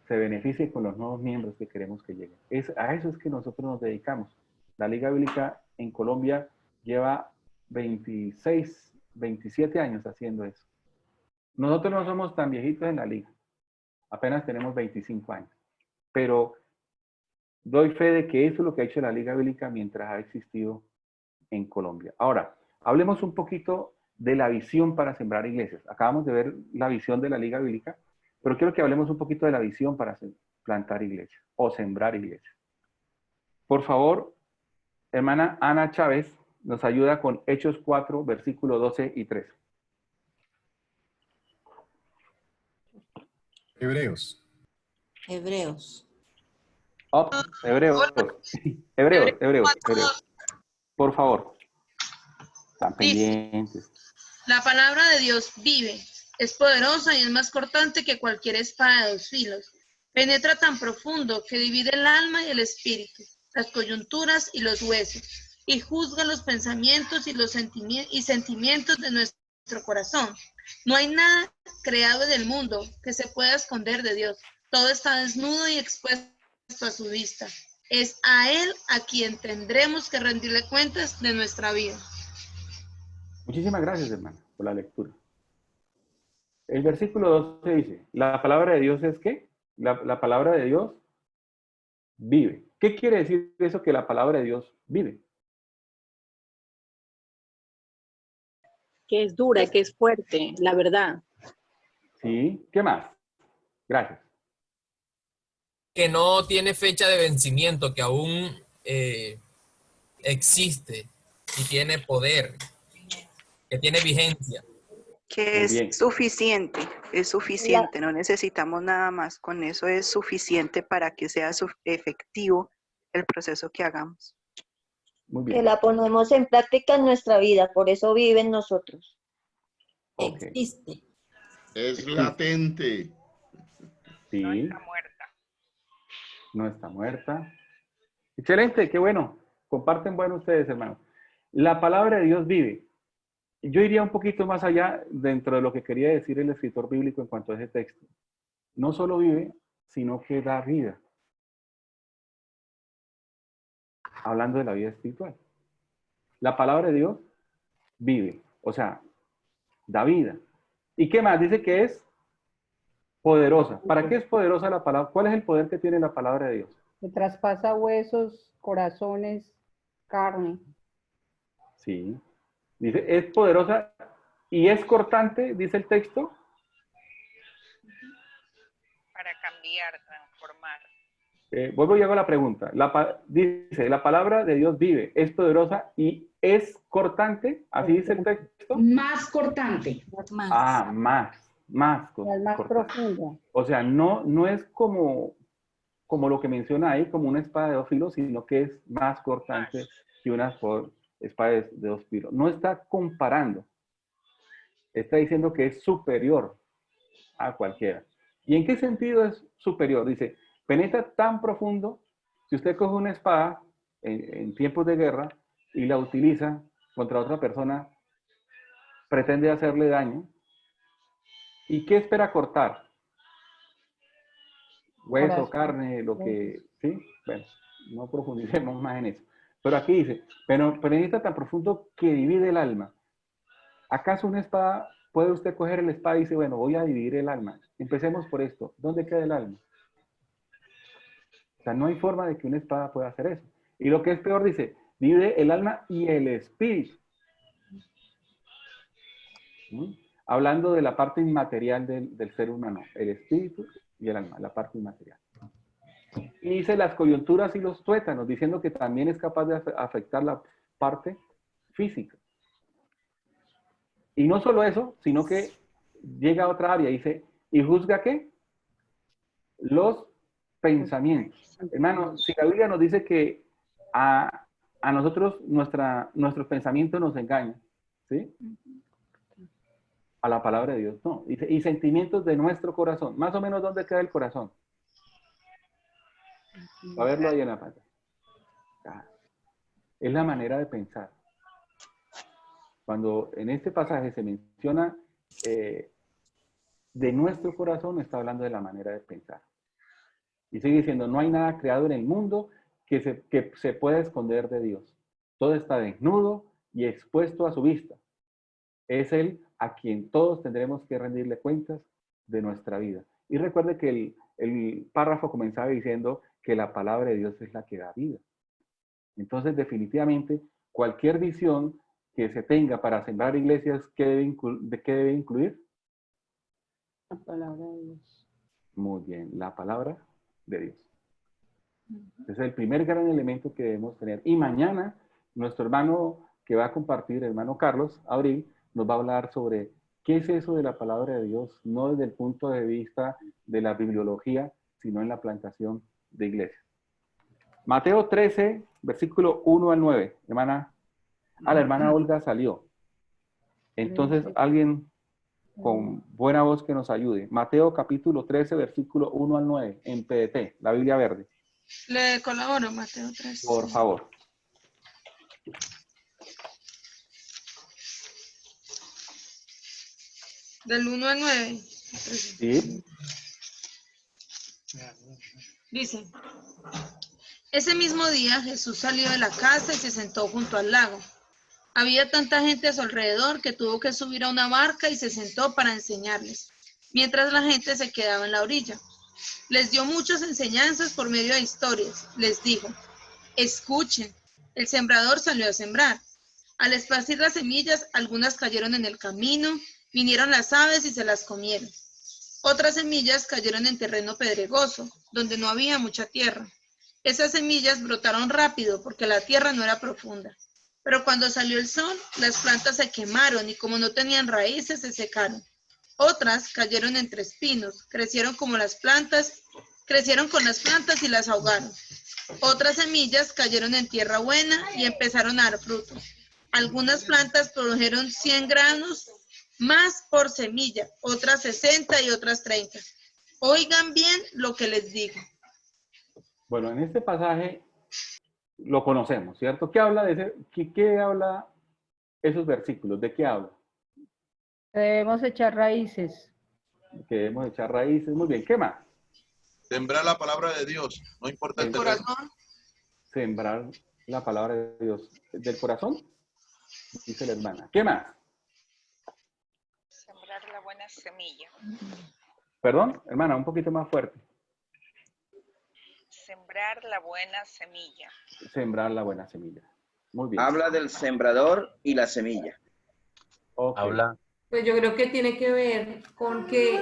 se beneficie con los nuevos miembros que queremos que lleguen. A eso es que nosotros nos dedicamos. La Liga Bíblica en Colombia lleva 26, 27 años haciendo eso. Nosotros no somos tan viejitos en la liga. Apenas tenemos 25 años. Pero doy fe de que eso es lo que ha hecho la Liga Bíblica mientras ha existido en Colombia. Ahora, hablemos un poquito de la visión para sembrar iglesias. Acabamos de ver la visión de la Liga Bíblica, pero quiero que hablemos un poquito de la visión para plantar iglesias o sembrar iglesias. Por favor, hermana Ana Chávez nos ayuda con Hechos 4, versículos 12 y 13. Hebreos. Hebreos. Hebreos. Por favor. Están pendientes. La palabra de Dios vive, es poderosa y es más cortante que cualquier espada de 2 filos. Penetra tan profundo que divide el alma y el espíritu, las coyunturas y los huesos, y juzga los pensamientos y los sentimientos de nuestro corazón. No hay nada creado en el mundo que se pueda esconder de Dios. Todo está desnudo y expuesto a su vista. Es a Él a quien tendremos que rendirle cuentas de nuestra vida. Muchísimas gracias, hermano, por la lectura. El versículo 12 dice, la palabra de Dios es ¿qué? La palabra de Dios vive. ¿Qué quiere decir eso que la palabra de Dios vive? Que es dura, que es fuerte, la verdad. Sí, ¿qué más? Gracias. Que no tiene fecha de vencimiento, que aún existe y tiene poder, que tiene vigencia. Que es suficiente, no necesitamos nada más. Con eso es suficiente para que sea efectivo el proceso que hagamos. Muy bien. Que la ponemos en práctica en nuestra vida, por eso vive en nosotros. Okay. Existe. Es latente. Sí. No está muerta. Excelente, qué bueno. Comparten bueno ustedes, hermanos. La palabra de Dios vive. Yo iría un poquito más allá dentro de lo que quería decir el escritor bíblico en cuanto a ese texto. No solo vive, sino que da vida. Hablando de la vida espiritual. La palabra de Dios vive, o sea, da vida. ¿Y qué más? Dice que es poderosa. ¿Para qué es poderosa la palabra? ¿Cuál es el poder que tiene la palabra de Dios? Que traspasa huesos, corazones, carne. Sí. Dice, es poderosa y es cortante, dice el texto. Para cambiar, transformar. Vuelvo y hago la pregunta. Dice, la palabra de Dios vive, es poderosa y es cortante. ¿Así dice el texto? Más cortante. Más. Ah, más profundo. O sea, no es como lo que menciona ahí, como una espada de 2 filos, sino que es más cortante que una espada de 2 filos. No está comparando. Está diciendo que es superior a cualquiera. ¿Y en qué sentido es superior? Dice, penetra tan profundo, si usted coge una espada en tiempos de guerra y la utiliza contra otra persona, pretende hacerle daño. ¿Y qué espera cortar? Hueso, carne, lo que... ¿Sí? Bueno, no profundicemos más en eso. Pero aquí dice, pero penetra tan profundo que divide el alma. ¿Acaso una espada, puede usted coger la espada y dice, bueno, voy a dividir el alma? Empecemos por esto. ¿Dónde queda el alma? O sea, no hay forma de que una espada pueda hacer eso. Y lo que es peor, dice, divide el alma y el espíritu. Hablando de la parte inmaterial del ser humano, el espíritu y el alma, la parte inmaterial. Y dice las coyunturas y los tuétanos, diciendo que también es capaz de afectar la parte física. Y no solo eso, sino que llega a otra área, dice, ¿y juzga qué? Los pensamientos. Hermano, si la Biblia nos dice que a nosotros nuestros pensamientos nos engañan, ¿sí? A la palabra de Dios, no. Dice, y sentimientos de nuestro corazón. Más o menos, ¿dónde queda el corazón? A verlo ahí en la pantalla. Es la manera de pensar. Cuando en este pasaje se menciona de nuestro corazón, está hablando de la manera de pensar. Y sigue diciendo, no hay nada creado en el mundo que se pueda esconder de Dios. Todo está desnudo y expuesto a su vista. Es Él a quien todos tendremos que rendirle cuentas de nuestra vida. Y recuerde que el párrafo comenzaba diciendo que la palabra de Dios es la que da vida. Entonces, definitivamente, cualquier visión que se tenga para sembrar iglesias, ¿qué debe incluir? La palabra de Dios. Muy bien, la palabra de Dios. Ese es el primer gran elemento que debemos tener. Y mañana, nuestro hermano que va a compartir, hermano Carlos Abril, nos va a hablar sobre qué es eso de la palabra de Dios, no desde el punto de vista de la bibliología, sino en la plantación de iglesias. Mateo 13, versículo 1 al 9. Hermana, la hermana Olga salió. Entonces, alguien con buena voz que nos ayude. Mateo capítulo 13, versículo 1 al 9, en PDT, la Biblia verde. Le colaboro, Mateo 3. Por favor. Del 1 al 9. Sí. Dice, ese mismo día Jesús salió de la casa y se sentó junto al lago. Había tanta gente a su alrededor que tuvo que subir a una barca y se sentó para enseñarles, mientras la gente se quedaba en la orilla. Les dio muchas enseñanzas por medio de historias. Les dijo, escuchen, el sembrador salió a sembrar. Al esparcir las semillas, algunas cayeron en el camino, vinieron las aves y se las comieron. Otras semillas cayeron en terreno pedregoso, donde no había mucha tierra. Esas semillas brotaron rápido porque la tierra no era profunda. Pero cuando salió el sol, las plantas se quemaron y como no tenían raíces, se secaron. Otras cayeron entre espinos, crecieron con las plantas y las ahogaron. Otras semillas cayeron en tierra buena y empezaron a dar fruto. Algunas plantas produjeron 100 granos más por semilla, otras 60 y otras 30. Oigan bien lo que les digo. Bueno, en este pasaje lo conocemos, ¿cierto? ¿Qué habla de ese, qué habla esos versículos? ¿De qué habla? Debemos echar raíces. Que debemos echar raíces. Muy bien, ¿qué más? Sembrar la palabra de Dios, no importa el terreno. Sembrar la palabra de Dios. ¿Del corazón? Dice la hermana. ¿Qué más? Sembrar la buena semilla. Perdón, hermana, un poquito más fuerte. Sembrar la buena semilla. Sembrar la buena semilla. Muy bien. Habla del sembrador y la semilla. Okay. Habla. Pues yo creo que tiene que ver con que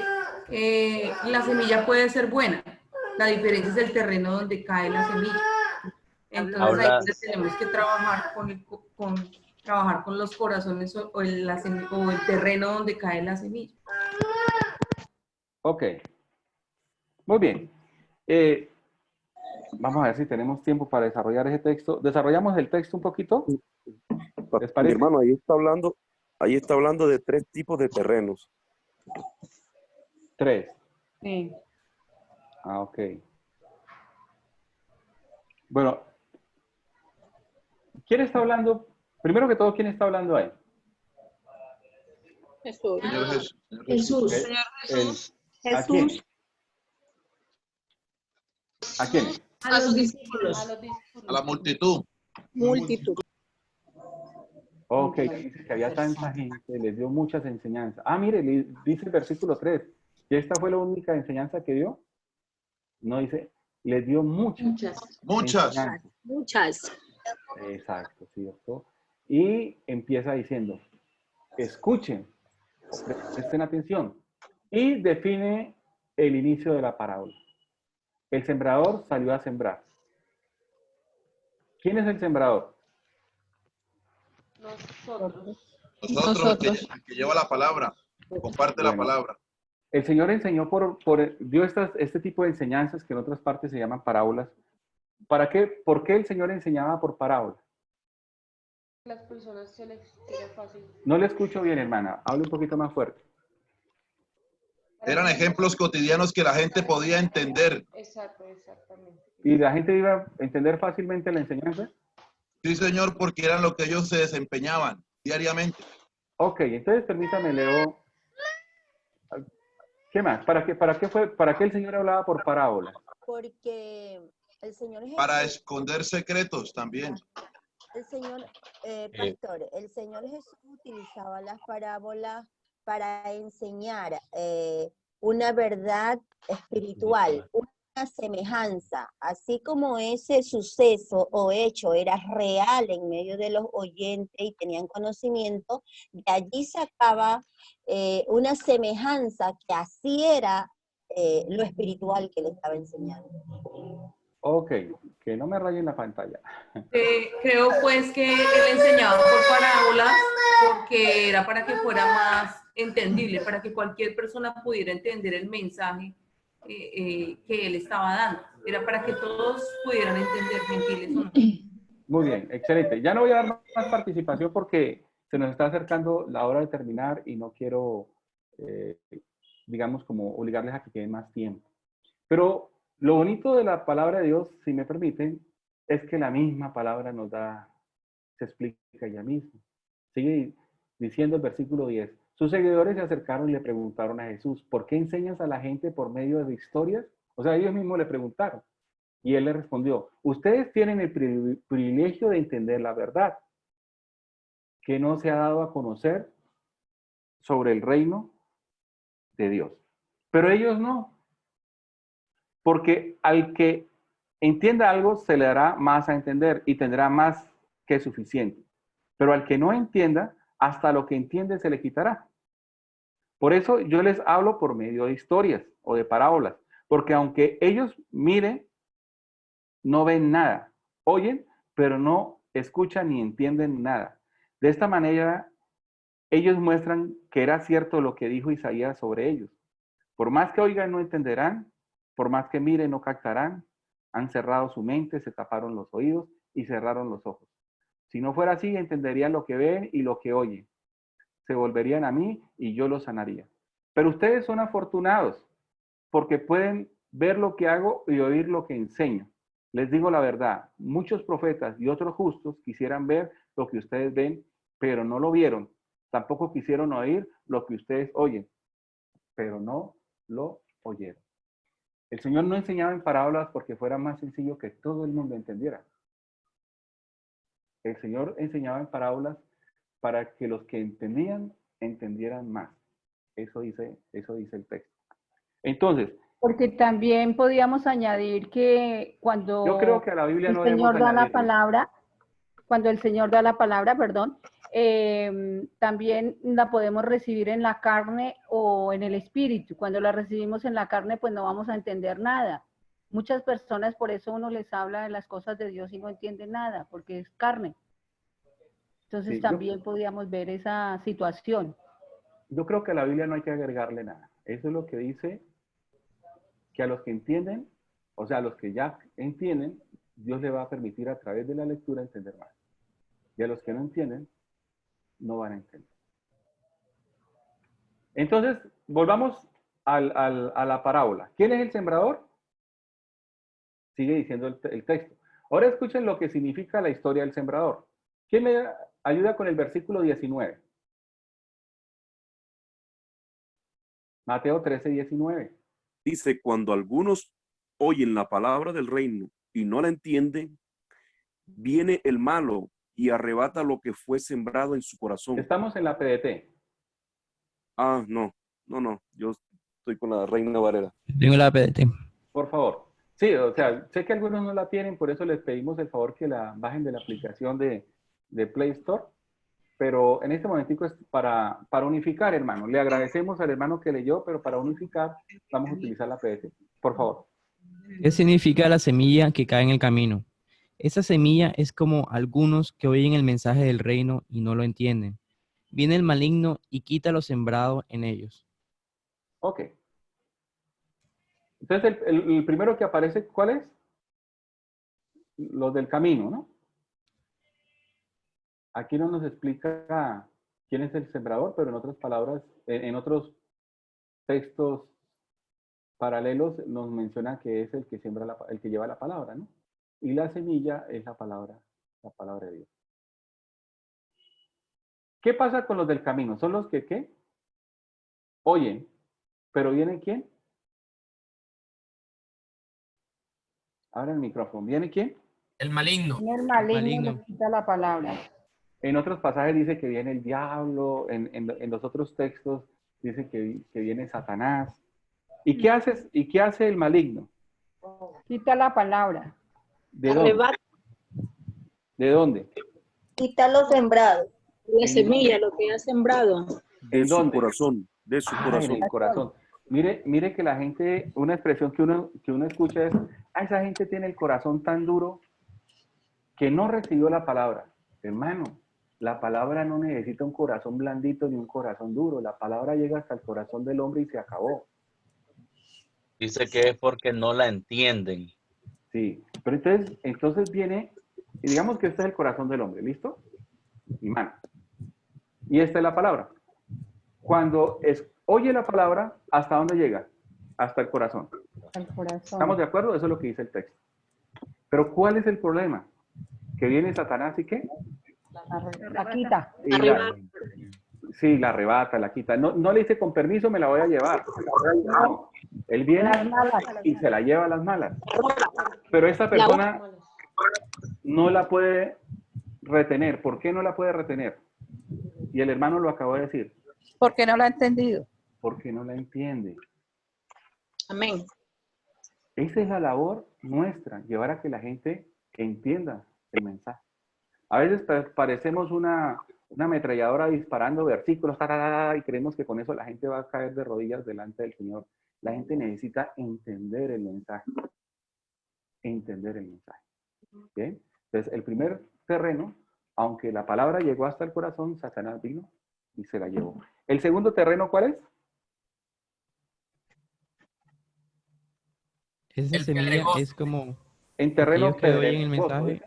la semilla puede ser buena. La diferencia es el terreno donde cae la semilla. Entonces ahí pues tenemos que trabajar trabajar con los corazones o el terreno donde cae la semilla. Ok. Muy bien. Vamos a ver si tenemos tiempo para desarrollar ese texto. ¿Desarrollamos el texto un poquito? ¿Les parece? Mi hermano, ahí está hablando de 3 tipos de terrenos. 3. Sí. Ah, ok. Bueno, ¿quién está hablando? Primero que todo, ¿quién está hablando ahí? Jesús. Jesús. Señor Jesús. ¿A quién? ¿A quién? A los discípulos. A la multitud. Multitud. Ok, dice que había tanta gente, les dio muchas enseñanzas. Ah, mire, dice el versículo 3, que esta fue la única enseñanza que dio. No dice, les dio muchas. Muchas. Exacto, ¿cierto? Y empieza diciendo, escuchen, presten atención. Y define el inicio de la parábola. El sembrador salió a sembrar. ¿Quién es el sembrador? Nosotros. El que lleva la palabra, comparte la palabra. El Señor enseñó dio este tipo de enseñanzas que en otras partes se llaman parábolas. ¿Para qué? ¿Por qué el Señor enseñaba por parábolas? Las personas se les tira fácil. No le escucho bien, hermana. Hable un poquito más fuerte. Eran ejemplos cotidianos que la gente podía entender. Exactamente. ¿Y la gente iba a entender fácilmente la enseñanza? Sí, señor, porque eran lo que ellos se desempeñaban diariamente. Ok, entonces permítame, leo. ¿Qué más? ¿Para qué el Señor hablaba por parábola? Porque el Señor Jesús, Para esconder secretos también. el Señor, pastor, el Señor Jesús utilizaba las parábolas para enseñar una verdad espiritual, una semejanza, así como ese suceso o hecho era real en medio de los oyentes y tenían conocimiento, de allí sacaba una semejanza que así era lo espiritual que le estaba enseñando. Ok, que no me rayen la pantalla. Creo pues que él enseñaba por parábolas porque era para que fuera más entendible, para que cualquier persona pudiera entender el mensaje que él estaba dando. Era para que todos pudieran entender, gentiles o no. Muy bien, excelente. Ya no voy a dar más participación porque se nos está acercando la hora de terminar y no quiero, digamos, como obligarles a que queden más tiempo. Pero lo bonito de la palabra de Dios, si me permiten, es que la misma palabra nos da, se explica ella misma. Sigue diciendo el versículo 10. Sus seguidores se acercaron y le preguntaron a Jesús, ¿por qué enseñas a la gente por medio de historias? O sea, ellos mismos le preguntaron. Y él le respondió, ustedes tienen el privilegio de entender la verdad, que no se ha dado a conocer sobre el reino de Dios. Pero ellos no. Porque al que entienda algo se le dará más a entender y tendrá más que suficiente. Pero al que no entienda, hasta lo que entiende se le quitará. Por eso yo les hablo por medio de historias o de parábolas. Porque aunque ellos miren, no ven nada. Oyen, pero no escuchan ni entienden nada. De esta manera, ellos muestran que era cierto lo que dijo Isaías sobre ellos. Por más que oigan, no entenderán. Por más que miren, no captarán. Han cerrado su mente, se taparon los oídos y cerraron los ojos. Si no fuera así, entenderían lo que ven y lo que oyen. Se volverían a mí y yo los sanaría. Pero ustedes son afortunados porque pueden ver lo que hago y oír lo que enseño. Les digo la verdad, muchos profetas y otros justos quisieran ver lo que ustedes ven, pero no lo vieron. Tampoco quisieron oír lo que ustedes oyen, pero no lo oyeron. El Señor no enseñaba en parábolas porque fuera más sencillo que todo el mundo entendiera. El Señor enseñaba en parábolas para que los que entendían, entendieran más. Eso dice el texto. Entonces, porque también podíamos añadir que cuando yo creo que a la Biblia el no Señor da la añadirle. palabra, cuando el Señor da la palabra, perdón, también la podemos recibir en la carne o en el espíritu. Cuando la recibimos en la carne, pues no vamos a entender nada. Muchas personas, por eso uno les habla de las cosas de Dios y no entienden nada, porque es carne. Entonces Sí, también podíamos ver esa situación. Yo creo que a la Biblia no hay que agregarle nada. Eso es lo que dice que a los que entienden, o sea, a los que ya entienden, Dios le va a permitir a través de la lectura entender más. Y a los que no entienden, no van a entender. Entonces, volvamos a la parábola. ¿Quién es el sembrador? Sigue diciendo el texto. Ahora escuchen lo que significa la historia del sembrador. ¿Quién me ayuda con el versículo 19? Mateo 13, 19. Dice, cuando algunos oyen la palabra del reino y no la entienden, viene el malo y arrebata lo que fue sembrado en su corazón. Estamos en la PDT. Ah, no. Yo estoy con la Reina Valera. Tengo la PDT. Por favor. Sí, o sea, sé que algunos no la tienen, por eso les pedimos el favor que la bajen de la aplicación de Play Store. Pero en este momentico es para unificar, hermano. Le agradecemos al hermano que leyó, pero para unificar vamos a utilizar la PDT. Por favor. ¿Qué significa la semilla que cae en el camino? Esa semilla es como algunos que oyen el mensaje del reino y no lo entienden. Viene el maligno y quita lo sembrado en ellos. Ok. Entonces, el primero que aparece, ¿cuál es? Los del camino, ¿no? Aquí no nos explica quién es el sembrador, pero en otras palabras, en otros textos paralelos nos menciona que es el que siembra el que lleva la palabra, ¿no? Y la semilla es la palabra de Dios. ¿Qué pasa con los del camino? Son los que, ¿qué? Oyen, pero ¿viene quién? Abra el micrófono. ¿Viene quién? El maligno. El maligno le quita la palabra. En otros pasajes dice que viene el diablo, en los otros textos dice que viene Satanás. ¿Y qué hace el maligno? Quita la palabra. ¿De dónde? ¿De dónde? Quita lo sembrado. La semilla, lo que ha sembrado. De su corazón, de su corazón. En el corazón. Mire que la gente, una expresión que uno escucha es, esa gente tiene el corazón tan duro que no recibió la palabra. Hermano, la palabra no necesita un corazón blandito ni un corazón duro. La palabra llega hasta el corazón del hombre y se acabó. Dice que es porque no la entienden. Sí, pero entonces viene, y digamos que este es el corazón del hombre, ¿listo? Mi mano. Y esta es la palabra. Cuando oye la palabra, ¿hasta dónde llega? Hasta el corazón. El corazón. ¿Estamos de acuerdo? Eso es lo que dice el texto. Pero ¿cuál es el problema? Que viene Satanás y ¿qué? La quita. Sí, la arrebata, la quita. No le dice con permiso me la voy a llevar. No. Él viene y se la lleva a las malas. Pero esta persona no la puede retener. ¿Por qué no la puede retener? Y el hermano lo acabó de decir. Porque no lo ha entendido. Porque no la entiende. Amén. Esa es la labor nuestra, llevar a que la gente entienda el mensaje. A veces parecemos una ametralladora disparando versículos y creemos que con eso la gente va a caer de rodillas delante del Señor. La gente necesita entender el mensaje. Entender el mensaje. ¿Bien? Entonces, el primer terreno, aunque la palabra llegó hasta el corazón, Satanás vino y se la llevó. ¿El segundo terreno cuál es? Esa semilla es como en terreno que oyen el mensaje.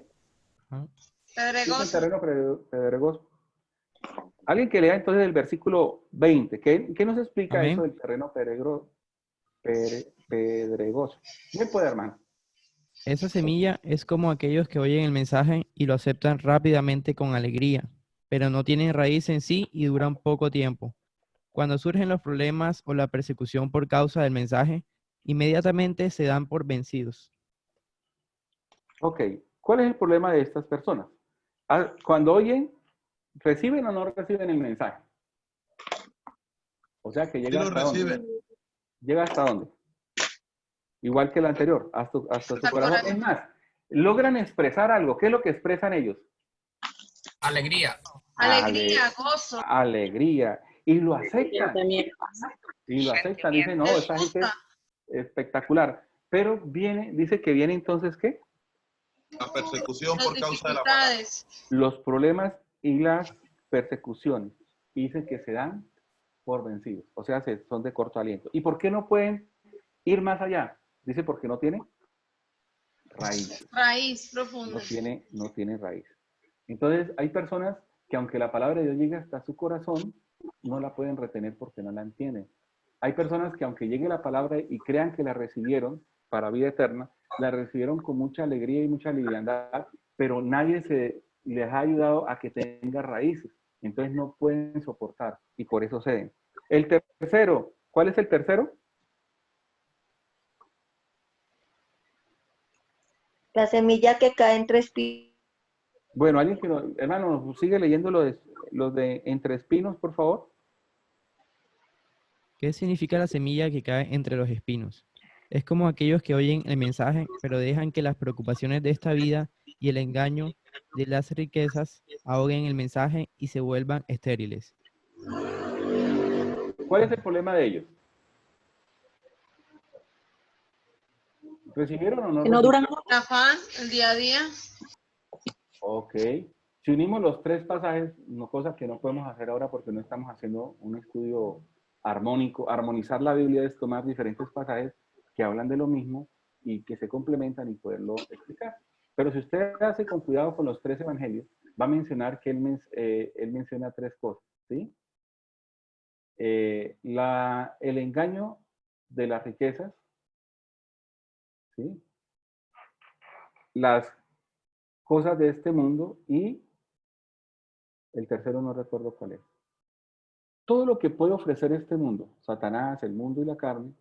Pedregoso. En terreno pedregoso. Alguien que lea entonces el versículo 20. ¿Qué nos explica Amén. eso del terreno pedregoso? ¿Quién puede, hermano? Esa semilla es como aquellos que oyen el mensaje y lo aceptan rápidamente con alegría, pero no tienen raíz en sí y duran poco tiempo. Cuando surgen los problemas o la persecución por causa del mensaje, inmediatamente se dan por vencidos. Ok, ¿cuál es el problema de estas personas? Cuando oyen, ¿reciben o no reciben el mensaje? O sea que llega hasta dónde. ¿Llega hasta dónde? Igual que el anterior, hasta su corazón. Es más, logran expresar algo. ¿Qué es lo que expresan ellos? Alegría. Alegría, gozo. Alegría. Y lo aceptan. Y lo aceptan. Dicen, no, esa gente es espectacular. Pero dice que viene entonces, ¿qué? La persecución por causa de la palabra. Los problemas y las persecuciones. Dicen que se dan por vencidos. O sea, son de corto aliento. ¿Y por qué no pueden ir más allá? Dice porque no tiene raíz. Raíz profunda. No tiene raíz. Entonces, hay personas que aunque la palabra de Dios llegue hasta su corazón, no la pueden retener porque no la entienden. Hay personas que aunque llegue la palabra y crean que la recibieron para vida eterna, la recibieron con mucha alegría y mucha liviandad, pero nadie les ha ayudado a que tenga raíces. Entonces no pueden soportar y por eso ceden. El tercero, ¿cuál es el tercero? La semilla que cae entre espinos. Bueno, alguien que hermano, nos sigue leyendo los de entre espinos, por favor. ¿Qué significa la semilla que cae entre los espinos? Es como aquellos que oyen el mensaje, pero dejan que las preocupaciones de esta vida y el engaño de las riquezas ahoguen el mensaje y se vuelvan estériles. ¿Cuál es el problema de ellos? ¿Recibieron o no? Que no duran. El afán, el día a día. Ok. Si unimos los tres pasajes, cosa que no podemos hacer ahora porque no estamos haciendo un estudio armónico. Armonizar la Biblia es tomar diferentes pasajes que hablan de lo mismo y que se complementan y poderlo explicar. Pero si usted hace con cuidado con los tres evangelios, va a mencionar que él menciona tres cosas, ¿sí? El engaño de las riquezas, ¿sí? Las cosas de este mundo y el tercero no recuerdo cuál es. Todo lo que puede ofrecer este mundo, Satanás, el mundo y la carne,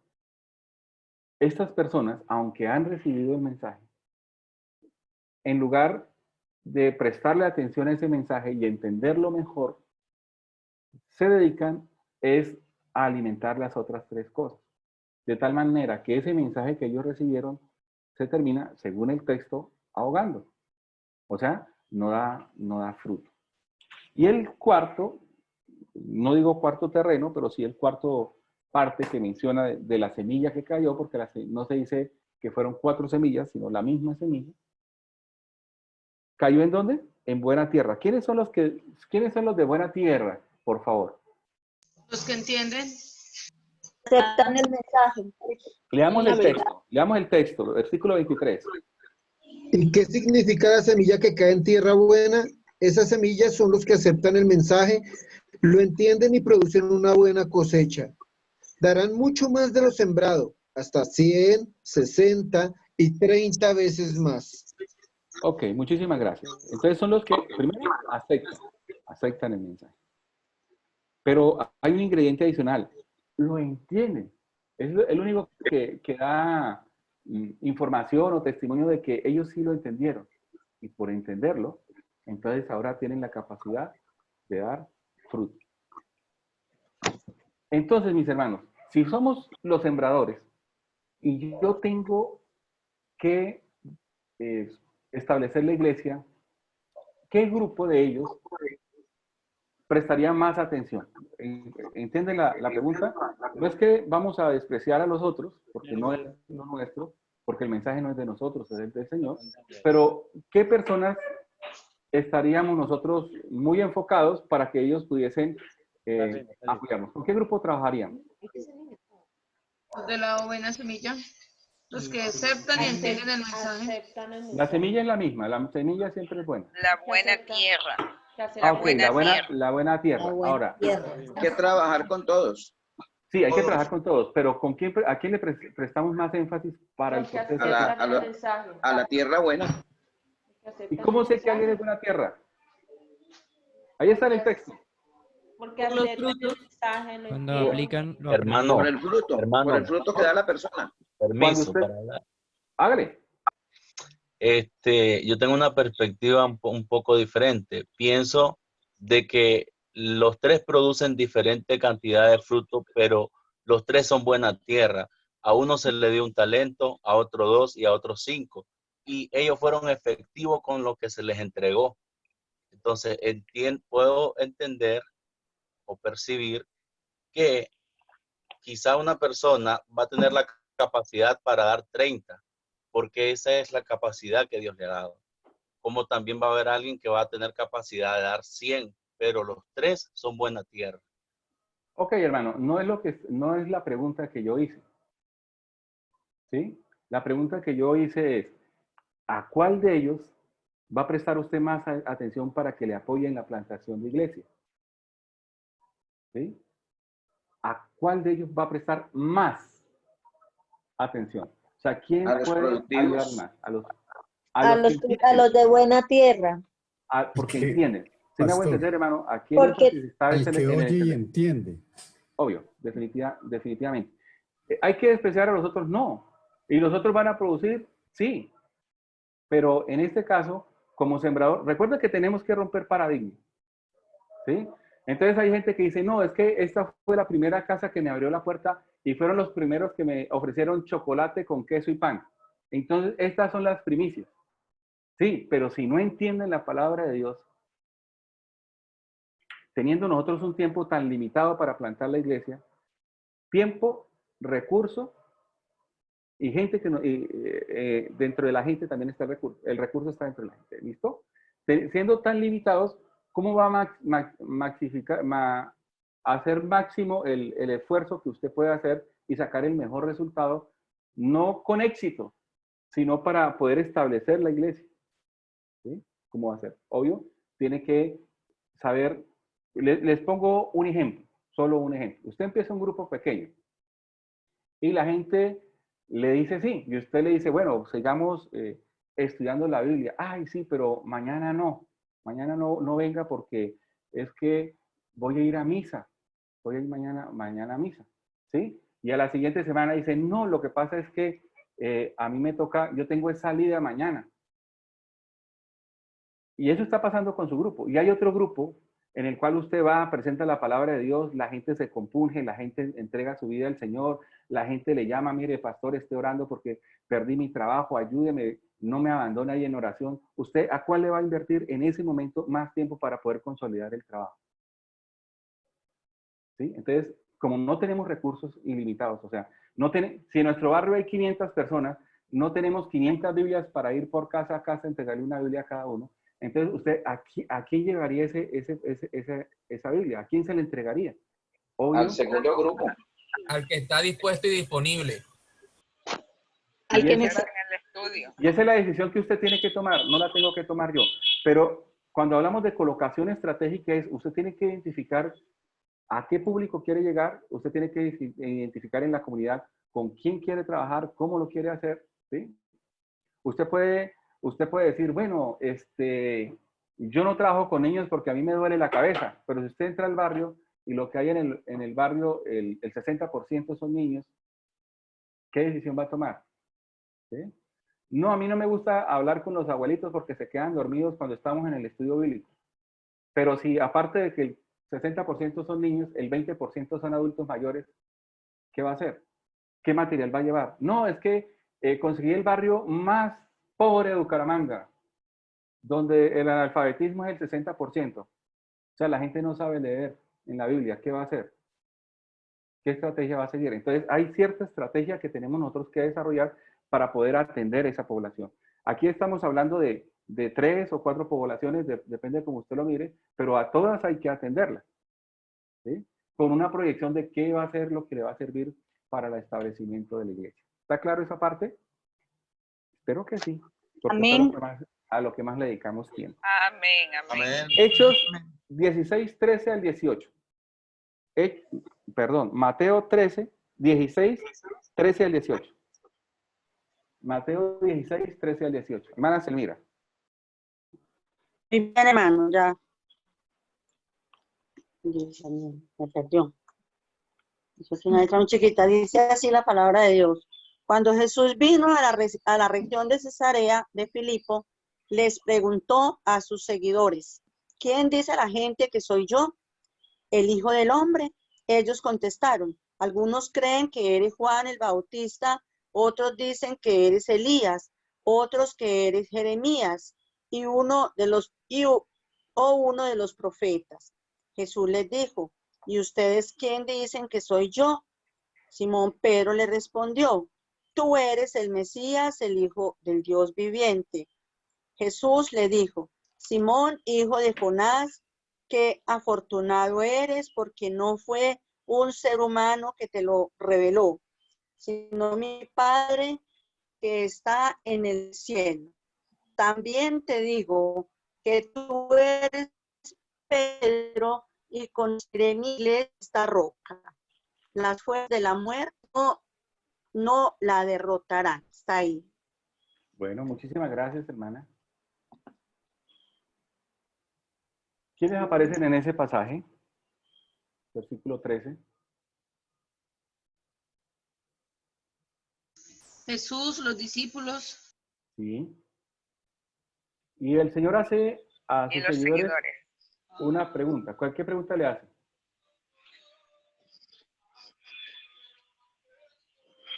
estas personas, aunque han recibido el mensaje, en lugar de prestarle atención a ese mensaje y entenderlo mejor, se dedican a alimentar las otras tres cosas. De tal manera que ese mensaje que ellos recibieron se termina, según el texto, ahogando. O sea, no da fruto. Y el cuarto, no digo cuarto terreno, pero sí el cuarto parte que menciona de la semilla que cayó, porque no se dice que fueron 4 semillas, sino la misma semilla. ¿Cayó en dónde? En buena tierra. ¿Quiénes son los de buena tierra, por favor? Los que entienden. Aceptan el mensaje. Leamos el texto, versículo 23. ¿Y qué significa la semilla que cae en tierra buena? Esas semillas son los que aceptan el mensaje, lo entienden y producen una buena cosecha. Darán mucho más de lo sembrado, hasta 100, 60 y 30 veces más. Ok, muchísimas gracias. Entonces son los que primero aceptan el mensaje. Pero hay un ingrediente adicional, lo entienden. Es el único que da información o testimonio de que ellos sí lo entendieron. Y por entenderlo, entonces ahora tienen la capacidad de dar fruto. Entonces, mis hermanos, si somos los sembradores y yo tengo que establecer la iglesia, ¿qué grupo de ellos prestaría más atención? ¿Entienden la pregunta? No es que vamos a despreciar a los otros, porque no es lo nuestro, porque el mensaje no es de nosotros, es del Señor, pero ¿qué personas estaríamos nosotros muy enfocados para que ellos pudiesen apoyarnos? ¿Con qué grupo trabajaríamos? De la buena semilla. Los que aceptan y entienden el mensaje. La semilla es la misma, la semilla siempre es buena. La buena tierra. La buena tierra. Ahora, hay que trabajar con todos. Sí, hay que trabajar con todos, pero ¿a quién le prestamos más énfasis para el proceso? A la tierra buena. ¿Y cómo sé que alguien es buena tierra? Ahí está en el texto. Porque aceptan el mensaje, Cuando aplican los Hermano, por el fruto que da la persona. Permiso para hablar. Hágale. Yo tengo una perspectiva un poco diferente. Pienso de que los tres producen diferente cantidad de fruto, pero los tres son buena tierra. A uno se le dio un talento, a otro 2 y a otro 5. Y ellos fueron efectivos con lo que se les entregó. Entonces, puedo entender o percibir que quizá una persona va a tener la capacidad para dar 30, porque esa es la capacidad que Dios le ha dado. Como también va a haber alguien que va a tener capacidad de dar 100, pero los tres son buena tierra. Ok, hermano, no es la pregunta que yo hice. ¿Sí? La pregunta que yo hice es, ¿a cuál de ellos va a prestar usted más atención para que le apoye en la plantación de iglesia? ¿Sí? ¿A cuál de ellos va a prestar más atención? O sea, ¿quién puede ayudar más? A los de buena tierra. Porque entienden. ¿Sí me hago entender, hermano? ¿A quién está el que oye y entiende. Obvio, definitivamente. ¿Hay que despreciar a los otros? No. ¿Y los otros van a producir? Sí. Pero en este caso, como sembrador, recuerda que tenemos que romper paradigmas. ¿Sí? Entonces hay gente que dice, no, es que esta fue la primera casa que me abrió la puerta y fueron los primeros que me ofrecieron chocolate con queso y pan. Entonces, estas son las primicias. Sí, pero si no entienden la palabra de Dios, teniendo nosotros un tiempo tan limitado para plantar la iglesia, tiempo, recurso y gente que dentro de la gente también está el recurso. El recurso está dentro de la gente. ¿Listo? Siendo tan limitados, ¿cómo va a hacer máximo el esfuerzo que usted puede hacer y sacar el mejor resultado? No con éxito, sino para poder establecer la iglesia. ¿Sí? ¿Cómo va a ser? Obvio, tiene que saber. Les pongo un ejemplo, solo un ejemplo. Usted empieza un grupo pequeño y la gente le dice sí, y usted le dice, bueno, sigamos estudiando la Biblia. Ay, sí, pero mañana no venga porque es que voy a ir a misa, voy a ir mañana a misa, ¿sí? Y a la siguiente semana dice, no, lo que pasa es que a mí me toca, yo tengo esa salida mañana. Y eso está pasando con su grupo. Y hay otro grupo en el cual usted va, presenta la palabra de Dios, la gente se compunge, la gente entrega su vida al Señor, la gente le llama, mire, pastor, estoy orando porque perdí mi trabajo, ayúdeme, no me abandone ahí en oración. ¿Usted a cuál le va a invertir en ese momento más tiempo para poder consolidar el trabajo? ¿Sí? Entonces, como no tenemos recursos ilimitados, o sea, si en nuestro barrio hay 500 personas, no tenemos 500 Biblias para ir por casa a casa, entregarle una Biblia a cada uno. Entonces, ¿usted a quién llevaría esa Biblia? ¿A quién se le entregaría? Obvio, al segundo grupo. Al que está dispuesto y disponible. Y esa es la decisión que usted tiene que tomar, no la tengo que tomar yo. Pero cuando hablamos de colocación estratégica, usted tiene que identificar a qué público quiere llegar, usted tiene que identificar en la comunidad con quién quiere trabajar, cómo lo quiere hacer, ¿sí? Usted puede decir, bueno, yo no trabajo con niños porque a mí me duele la cabeza, pero si usted entra al barrio y lo que hay en el barrio, el 60% son niños, ¿qué decisión va a tomar? ¿Sí? No, a mí no me gusta hablar con los abuelitos porque se quedan dormidos cuando estamos en el estudio bíblico. Pero si aparte de que el 60% son niños, el 20% son adultos mayores, ¿qué va a hacer? ¿Qué material va a llevar? No, es que conseguí el barrio más pobre de Bucaramanga, donde el analfabetismo es el 60%. O sea, la gente no sabe leer en la Biblia. ¿Qué va a hacer? ¿Qué estrategia va a seguir? Entonces, hay cierta estrategia que tenemos nosotros que desarrollar para poder atender esa población. Aquí estamos hablando de 3 o 4 poblaciones, depende de cómo usted lo mire, pero a todas hay que atenderlas, ¿sí? Con una proyección de qué va a ser lo que le va a servir para el establecimiento de la iglesia. ¿Está claro esa parte? Espero que sí. Amén. A lo que más le dedicamos tiempo. Amén, amén. Hechos 16, 13 al 18. Mateo 13, 16, 13 al 18. Mateo 16, 13 al 18. Hermana Selmira. Muy bien, hermano, ya. Me perdió. Eso es una letra muy chiquita. Dice así la palabra de Dios. Cuando Jesús vino a la región de Cesarea de Filipo, les preguntó a sus seguidores, ¿quién dice la gente que soy yo? El Hijo del Hombre. Ellos contestaron, algunos creen que eres Juan el Bautista, otros dicen que eres Elías, otros que eres Jeremías y uno de los profetas. Jesús les dijo, ¿y ustedes quién dicen que soy yo? Simón Pedro le respondió, tú eres el Mesías, el Hijo del Dios viviente. Jesús le dijo, Simón, hijo de Jonás, qué afortunado eres, porque no fue un ser humano que te lo reveló, sino mi Padre que está en el cielo. También te digo que tú eres Pedro y construiré mi iglesia esta roca. Las fuerzas de la muerte no la derrotarán. Está ahí. Bueno, muchísimas gracias, hermana. ¿Quiénes aparecen en ese pasaje? Versículo 13. Jesús, los discípulos. Sí. Y el Señor hace a sus seguidores una pregunta. ¿Qué pregunta le hace?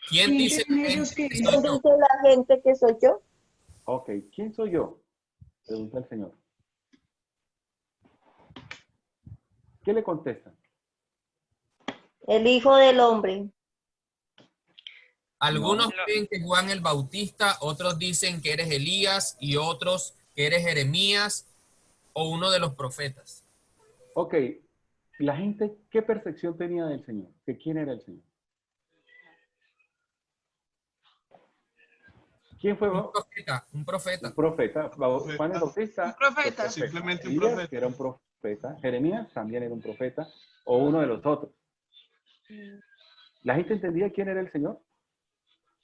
¿Quién dice la gente que soy yo? Ok, ¿quién soy yo? Pregunta el Señor. ¿Qué le contestan? El Hijo del Hombre. Algunos creen que Juan el Bautista, otros dicen que eres Elías y otros que eres Jeremías o uno de los profetas. Ok, la gente, ¿qué percepción tenía del Señor? ¿De quién era el Señor? ¿Quién fue? Un profeta. Un profeta. Juan el Bautista. Un profeta. Simplemente un Elías, profeta. que era un profeta. Jeremías también era un profeta. O uno de los otros. ¿La gente entendía quién era el Señor?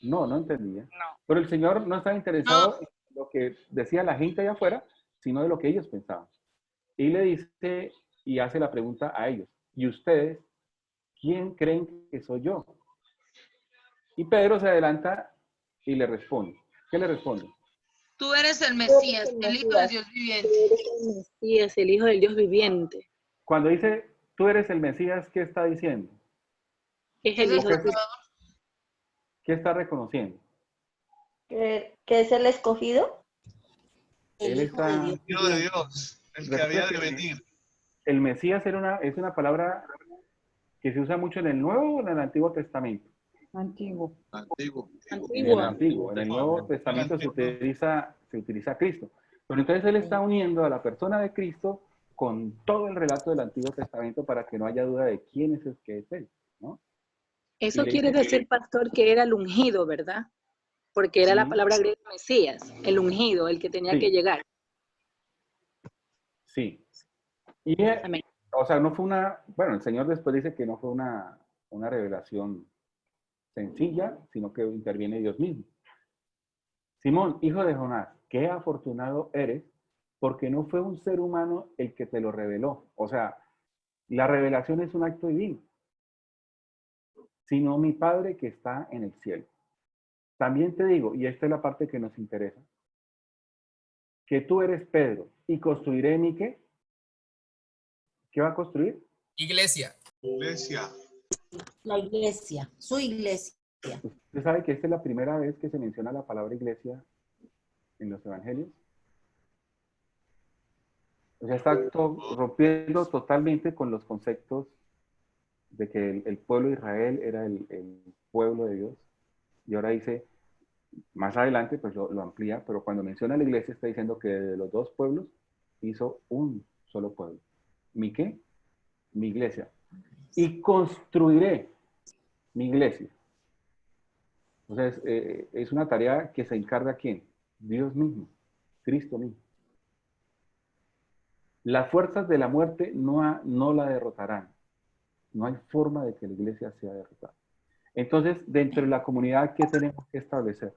No, no entendía. No. Pero el Señor no estaba interesado en lo que decía la gente allá afuera, sino de lo que ellos pensaban. Y le dice y hace la pregunta a ellos. ¿Y ustedes quién creen que soy yo? Y Pedro se adelanta y le responde. ¿Qué le responde? Tú eres el Mesías, el Hijo del Dios viviente. Tú eres el Mesías, el Hijo del Dios viviente. Cuando dice, tú eres el Mesías, ¿qué está diciendo? Es el Hijo de Dios. ¿Qué está reconociendo? ¿Que es el escogido? Él está... El Hijo de Dios, el que había de venir. El Mesías es una palabra que se usa mucho en el Nuevo o en el Antiguo Testamento. Antiguo. En el Antiguo. En el Nuevo Testamento se utiliza Cristo. Pero entonces él está uniendo a la persona de Cristo con todo el relato del Antiguo Testamento para que no haya duda de quién es el que es él, ¿no? Eso quiere decir, pastor, que era el ungido, ¿verdad? Porque era la palabra griega Mesías, el ungido, el que tenía que llegar. Sí. Y, o sea, no fue una, bueno, el Señor después dice que no fue una revelación sencilla, sino que interviene Dios mismo. Simón, hijo de Jonás, qué afortunado eres, porque no fue un ser humano el que te lo reveló. O sea, la revelación es un acto divino, sino mi Padre que está en el cielo. También te digo, y esta es la parte que nos interesa, que tú eres Pedro, y construiré mi ¿qué? ¿Qué va a construir? Iglesia. Iglesia. La iglesia, su iglesia. Usted sabe que esta es la primera vez que se menciona la palabra iglesia en los evangelios. O sea, está rompiendo totalmente con los conceptos de que el pueblo de Israel era el pueblo de Dios. Y ahora dice, más adelante, pues lo amplía, pero cuando menciona la iglesia está diciendo que de los dos pueblos hizo un solo pueblo. ¿Mi qué? Mi iglesia. Y construiré mi iglesia. O sea, es una tarea que se encarga ¿quién? Dios mismo, Cristo mismo. Las fuerzas de la muerte no la derrotarán. No hay forma de que la iglesia sea derrotada. Entonces, dentro de la comunidad, ¿qué tenemos que establecer?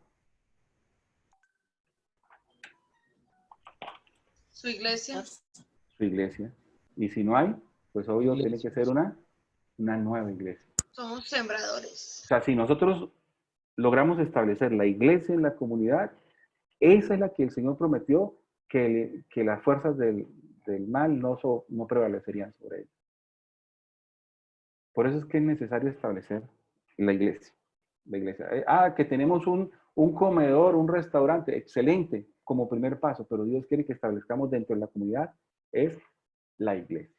Su iglesia. Su iglesia. Y si no hay, pues obvio tiene que ser una nueva iglesia. Somos sembradores. O sea, si nosotros logramos establecer la iglesia en la comunidad, esa es la que el Señor prometió que las fuerzas del mal no prevalecerían sobre ella. Por eso es que es necesario establecer la iglesia. La iglesia. Que tenemos un comedor, un restaurante, excelente, como primer paso, pero Dios quiere que establezcamos dentro de la comunidad, es la iglesia.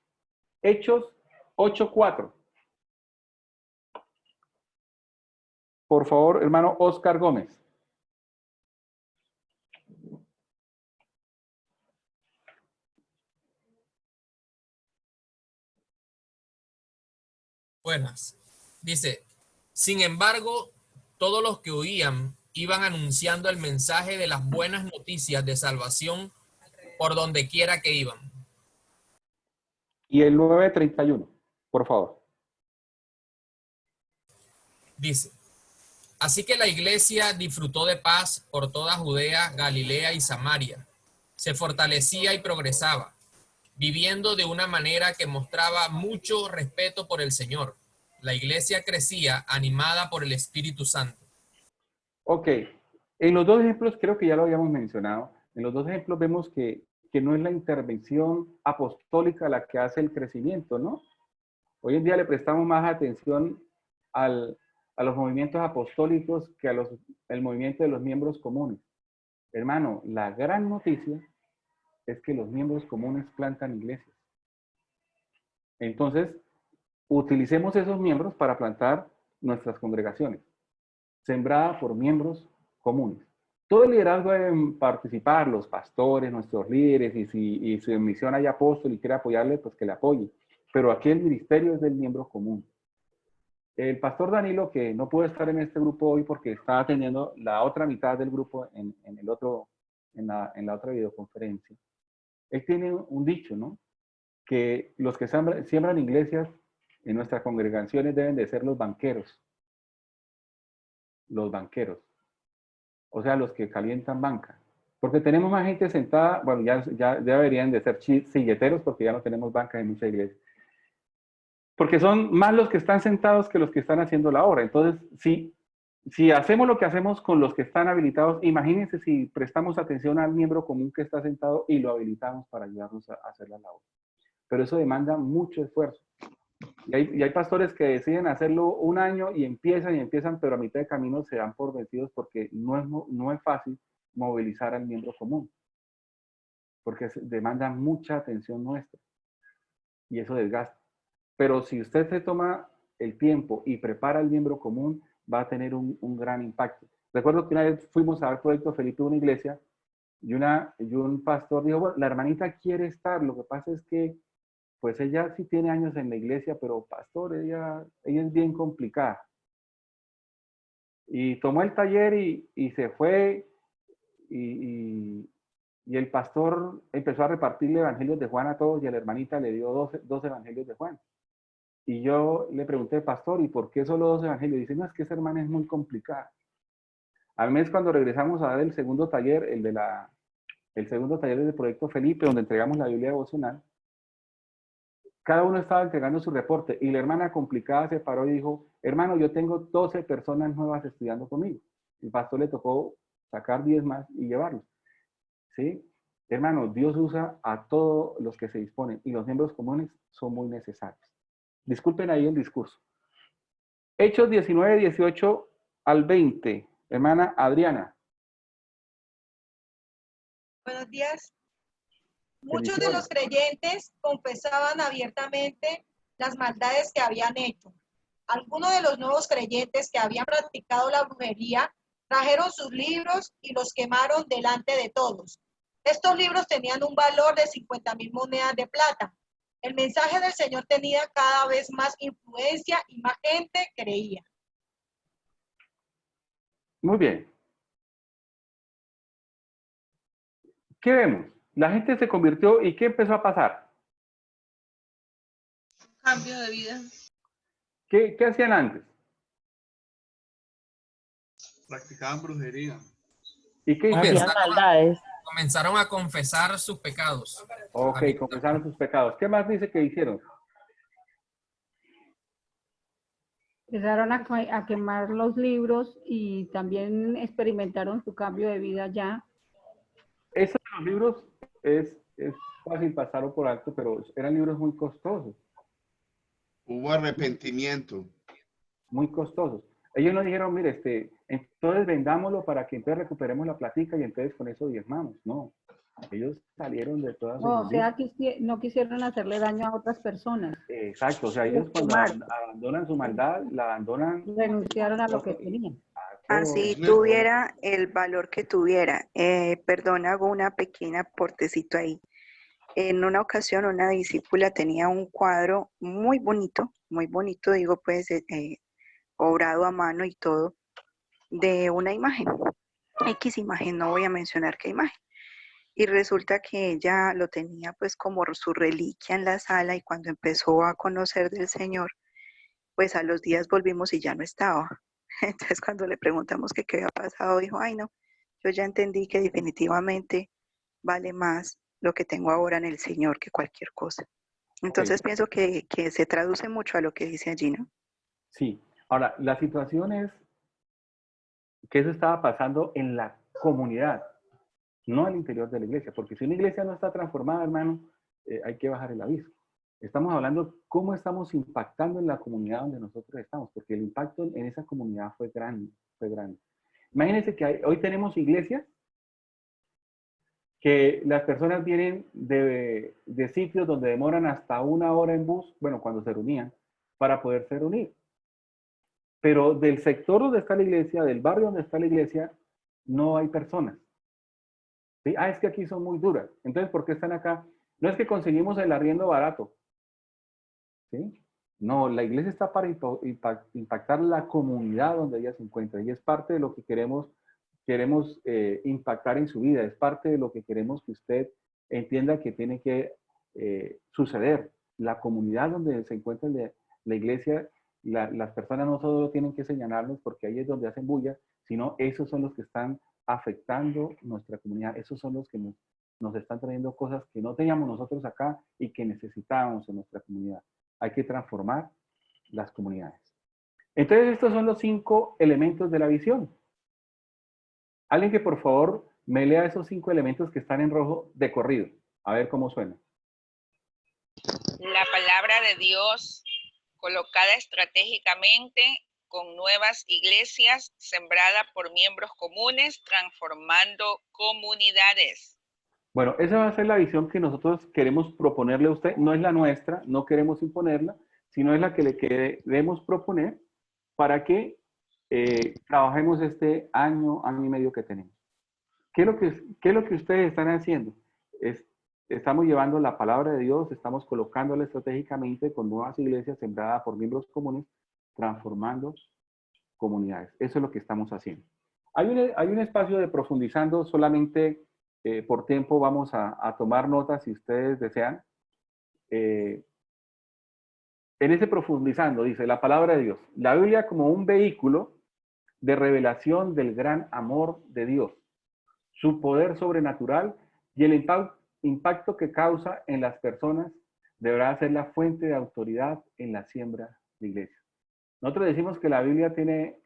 Hechos 8:4. Por favor, hermano Oscar Gómez. Buenas. Dice, sin embargo, todos los que oían iban anunciando el mensaje de las buenas noticias de salvación por donde quiera que iban. Y el 9:31, por favor. Dice, así que la iglesia disfrutó de paz por toda Judea, Galilea y Samaria. Se fortalecía y progresaba, viviendo de una manera que mostraba mucho respeto por el Señor. La iglesia crecía animada por el Espíritu Santo. Ok, en los dos ejemplos, creo que ya lo habíamos mencionado, en los dos ejemplos vemos que no es la intervención apostólica la que hace el crecimiento, ¿no? Hoy en día le prestamos más atención a los movimientos apostólicos que al movimiento de los miembros comunes. Hermano, la gran noticia es que los miembros comunes plantan iglesias. Entonces, utilicemos esos miembros para plantar nuestras congregaciones, sembrada por miembros comunes. Todo el liderazgo deben participar, los pastores, nuestros líderes, y si en misión hay apóstol y quiere apoyarle, pues que le apoye. Pero aquí el ministerio es del miembro común. El pastor Danilo, que no pudo estar en este grupo hoy porque está atendiendo la otra mitad del grupo en la otra videoconferencia, él tiene un dicho, ¿no? Que los que siembran iglesias en nuestras congregaciones deben de ser los banqueros. Los banqueros. O sea, los que calientan banca. Porque tenemos más gente sentada, bueno, ya deberían de ser silleteros porque ya no tenemos bancas en muchas iglesias. Porque son más los que están sentados que los que están haciendo la obra. Entonces, si hacemos lo que hacemos con los que están habilitados, imagínense si prestamos atención al miembro común que está sentado y lo habilitamos para ayudarnos a hacer la labor. Pero eso demanda mucho esfuerzo. Y hay pastores que deciden hacerlo un año y empiezan, pero a mitad de camino se dan por vencidos porque no es fácil movilizar al miembro común. Porque demanda mucha atención nuestra. Y eso desgasta. Pero si usted se toma el tiempo y prepara al miembro común, va a tener un gran impacto. Recuerdo que una vez fuimos a ver Proyecto Felipe de una iglesia y un pastor dijo, bueno, la hermanita quiere estar, lo que pasa es que pues ella sí tiene años en la iglesia, pero pastor, ella es bien complicada. Y tomó el taller y se fue y Y el pastor empezó a repartirle evangelios de Juan a todos y a la hermanita le dio dos evangelios de Juan. Y yo le pregunté, pastor, ¿y por qué solo 2 evangelios? Dice, no, es que esa hermana es muy complicada. Al mes, cuando regresamos a dar el segundo taller, el segundo taller del Proyecto Felipe, donde entregamos la Biblia devocional, cada uno estaba entregando su reporte y la hermana complicada se paró y dijo, hermano, yo tengo 12 personas nuevas estudiando conmigo. El pastor le tocó sacar 10 más y llevarlos. ¿Sí? Hermano, Dios usa a todos los que se disponen y los miembros comunes son muy necesarios. Disculpen ahí el discurso. Hechos 19, 18 al 20. Hermana Adriana. Buenos días. Muchos de los creyentes confesaban abiertamente las maldades que habían hecho. Algunos de los nuevos creyentes que habían practicado la brujería trajeron sus libros y los quemaron delante de todos. Estos libros tenían un valor de 50,000 monedas de plata. El mensaje del Señor tenía cada vez más influencia y más gente creía. Muy bien. ¿Qué vemos? La gente se convirtió y ¿qué empezó a pasar? Cambio de vida. ¿Qué hacían antes? Practicaban brujería. ¿Y qué hicieron? Comenzaron a confesar sus pecados. Ok, confesaron sus pecados. ¿Qué más dice que hicieron? Empezaron a quemar los libros y también experimentaron su cambio de vida ya. Eso de los libros es fácil pasarlo por alto, pero eran libros muy costosos. Hubo arrepentimiento. Muy costosos. Ellos nos dijeron, mire, entonces vendámoslo para que entonces recuperemos la platica y entonces con eso diezmamos. No, ellos salieron de todas sus O sea, no quisieron hacerle daño a otras personas. Exacto, o sea, ellos cuando abandonan su maldad, la abandonan. Renunciaron a lo que tenían. Así tuviera el valor que tuviera. Perdón, hago una pequeña aportecito ahí. En una ocasión una discípula tenía un cuadro muy bonito, digo pues, obrado a mano y todo, de una imagen, X imagen, no voy a mencionar qué imagen. Y resulta que ella lo tenía pues como su reliquia en la sala y cuando empezó a conocer del Señor, pues a los días volvimos y ya no estaba. Entonces cuando le preguntamos que qué había pasado, dijo, ay no, yo ya entendí que definitivamente vale más lo que tengo ahora en el Señor que cualquier cosa. Entonces pienso que se traduce mucho a lo que dice allí, ¿no? Sí. Ahora, la situación es que eso estaba pasando en la comunidad, no al interior de la iglesia, porque si una iglesia no está transformada, hermano, hay que bajar el aviso. Estamos hablando cómo estamos impactando en la comunidad donde nosotros estamos, porque el impacto en esa comunidad fue grande, fue grande. Imagínense que hoy tenemos iglesias que las personas vienen de sitios donde demoran hasta 1 hora en bus, bueno, cuando se reunían, para poderse reunir. Pero del sector donde está la iglesia, del barrio donde está la iglesia, no hay personas. ¿Sí? Ah, es que aquí son muy duras. Entonces, ¿por qué están acá? No es que conseguimos el arriendo barato. ¿Sí? No, la iglesia está para impactar la comunidad donde ella se encuentra. Y es parte de lo que queremos impactar en su vida. Es parte de lo que queremos que usted entienda que tiene que suceder. La comunidad donde se encuentra la iglesia, las personas no solo tienen que señalarnos porque ahí es donde hacen bulla, sino esos son los que están afectando nuestra comunidad. Esos son los que nos están trayendo cosas que no teníamos nosotros acá y que necesitábamos en nuestra comunidad. Hay que transformar las comunidades. Entonces, estos son los 5 elementos de la visión. Alguien que por favor me lea esos 5 elementos que están en rojo de corrido. A ver cómo suena. La palabra de Dios colocada estratégicamente con nuevas iglesias, sembrada por miembros comunes, transformando comunidades. Bueno, esa va a ser la visión que nosotros queremos proponerle a usted. No es la nuestra, no queremos imponerla, sino es la que le queremos proponer para que trabajemos este año y medio que tenemos. ¿Qué es lo que ustedes están haciendo? Estamos llevando la palabra de Dios, estamos colocándola estratégicamente con nuevas iglesias sembradas por miembros comunes, transformando comunidades. Eso es lo que estamos haciendo. Hay un espacio de profundizando solamente por tiempo vamos a tomar notas si ustedes desean. En ese profundizando, dice la palabra de Dios, la Biblia como un vehículo de revelación del gran amor de Dios, su poder sobrenatural y el impacto que causa en las personas deberá ser la fuente de autoridad en la siembra de iglesia. Nosotros decimos que la Biblia tiene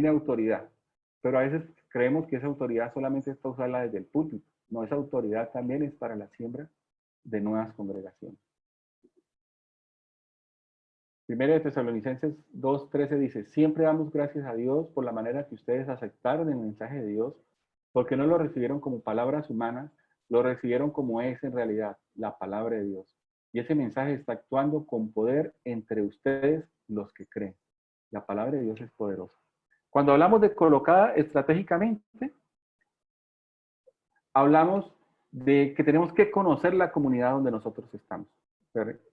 autoridad, pero a veces creemos que esa autoridad solamente está usada desde el púlpito. No, esa autoridad también es para la siembra de nuevas congregaciones. Primero de Tesalonicenses 2:13 dice, siempre damos gracias a Dios por la manera que ustedes aceptaron el mensaje de Dios, porque no lo recibieron como palabras humanas, lo recibieron como es en realidad, la palabra de Dios. Y ese mensaje está actuando con poder entre ustedes los que creen. La palabra de Dios es poderosa. Cuando hablamos de colocada estratégicamente, hablamos de que tenemos que conocer la comunidad donde nosotros estamos.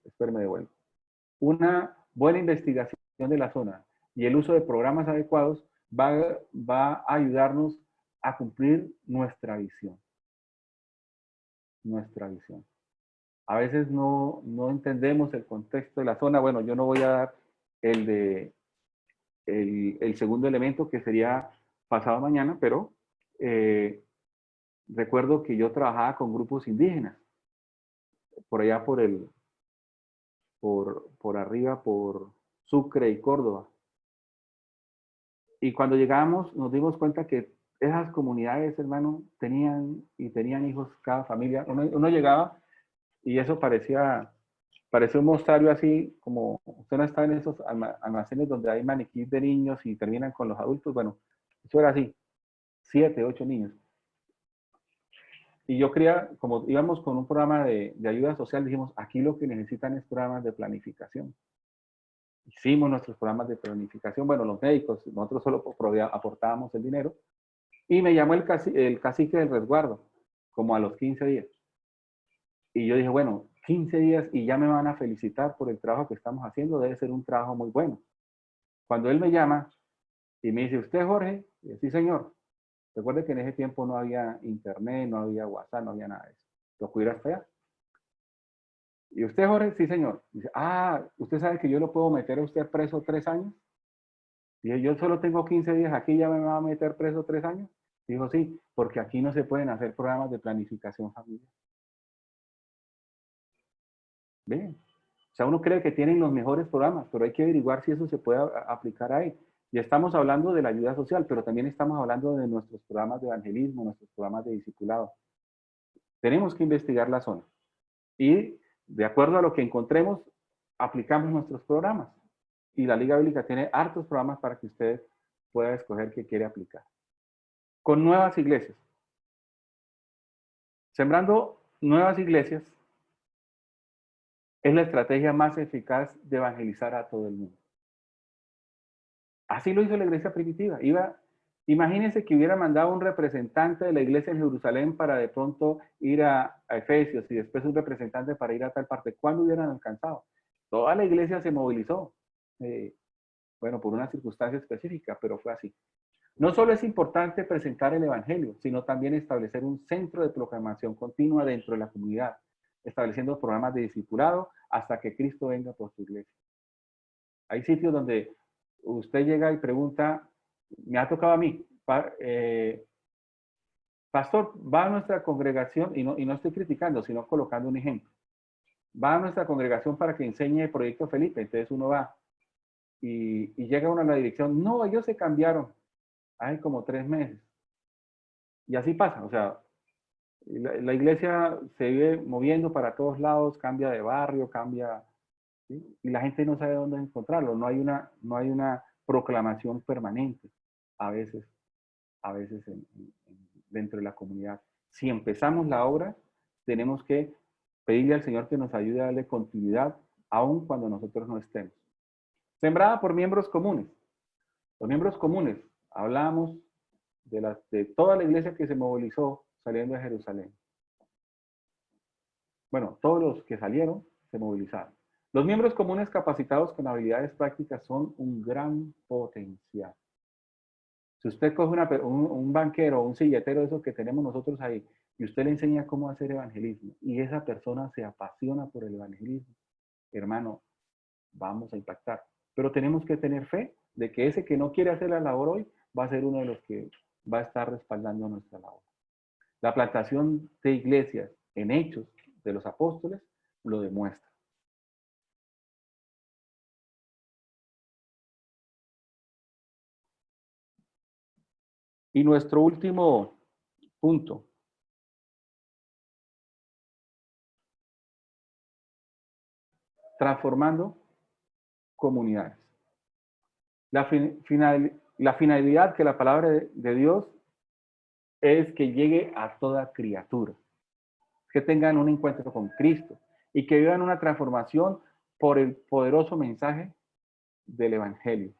Espérame de vuelta. Una buena investigación de la zona y el uso de programas adecuados va a ayudarnos a cumplir nuestra visión. Nuestra visión. A veces no entendemos el contexto de la zona. Bueno, yo no voy a dar el segundo elemento que sería pasado mañana, pero recuerdo que yo trabajaba con grupos indígenas por allá por arriba, por Sucre y Córdoba. Y cuando llegamos nos dimos cuenta que esas comunidades, hermano, tenían hijos cada familia. Uno llegaba y eso parecía un mostrario así, como usted no está en esos almacenes donde hay maniquís de niños y terminan con los adultos. Bueno, eso era así, 7, 8 niños. Y yo quería, como íbamos con un programa de ayuda social, dijimos, aquí lo que necesitan es programas de planificación. Hicimos nuestros programas de planificación, bueno, los médicos, nosotros solo aportábamos el dinero. Y me llamó el cacique del resguardo, como a los 15 días. Y yo dije, bueno, 15 días y ya me van a felicitar por el trabajo que estamos haciendo, debe ser un trabajo muy bueno. Cuando él me llama y me dice, ¿usted, Jorge? Y yo, sí, señor. Recuerde que en ese tiempo no había internet, no había WhatsApp, no había nada de eso. Tocó ir hasta allá. ¿Y usted, Jorge? Sí, señor. Dice, ¿usted sabe que yo lo puedo meter a usted preso 3 años? Y yo solo tengo 15 días aquí, ¿ya me va a meter preso 3 años? Dijo, sí, porque aquí no se pueden hacer programas de planificación familiar. ¿Ven? O sea, uno cree que tienen los mejores programas, pero hay que averiguar si eso se puede aplicar ahí. Y estamos hablando de la ayuda social, pero también estamos hablando de nuestros programas de evangelismo, nuestros programas de discipulado. Tenemos que investigar la zona. Y de acuerdo a lo que encontremos, aplicamos nuestros programas. Y la Liga Bíblica tiene hartos programas para que usted pueda escoger qué quiere aplicar. Con nuevas iglesias. Sembrando nuevas iglesias es la estrategia más eficaz de evangelizar a todo el mundo. Así lo hizo la iglesia primitiva. Imagínense que hubiera mandado un representante de la iglesia en Jerusalén para de pronto ir a Efesios y después un representante para ir a tal parte. ¿Cuándo hubieran alcanzado? Toda la iglesia se movilizó. Bueno, por una circunstancia específica, pero fue así. No solo es importante presentar el evangelio, sino también establecer un centro de proclamación continua dentro de la comunidad, estableciendo programas de discipulado hasta que Cristo venga por su iglesia. Hay sitios donde usted llega y pregunta, me ha tocado a mí, pastor, va a nuestra congregación, y no estoy criticando, sino colocando un ejemplo. Va a nuestra congregación para que enseñe el Proyecto Felipe, entonces uno va y llega uno a la dirección, no, ellos se cambiaron hace como 3 meses. Y así pasa, o sea, la iglesia se vive moviendo para todos lados, cambia de barrio, cambia, ¿sí? Y la gente no sabe dónde encontrarlo, no hay una proclamación permanente a veces dentro de la comunidad. Si empezamos la obra, tenemos que pedirle al Señor que nos ayude a darle continuidad, aun cuando nosotros no estemos. Sembrada por miembros comunes. Los miembros comunes, hablamos de toda la iglesia que se movilizó saliendo de Jerusalén. Bueno, todos los que salieron se movilizaron. Los miembros comunes capacitados con habilidades prácticas son un gran potencial. O Si usted coge un banquero o un silletero de esos que tenemos nosotros ahí, y usted le enseña cómo hacer evangelismo, y esa persona se apasiona por el evangelismo, hermano, vamos a impactar. Pero tenemos que tener fe de que ese que no quiere hacer la labor hoy, va a ser uno de los que va a estar respaldando nuestra labor. La plantación de iglesias en Hechos de los Apóstoles lo demuestra. Y nuestro último punto. Transformando comunidades. La finalidad que la palabra de Dios es que llegue a toda criatura. Que tengan un encuentro con Cristo y que vivan una transformación por el poderoso mensaje del Evangelio.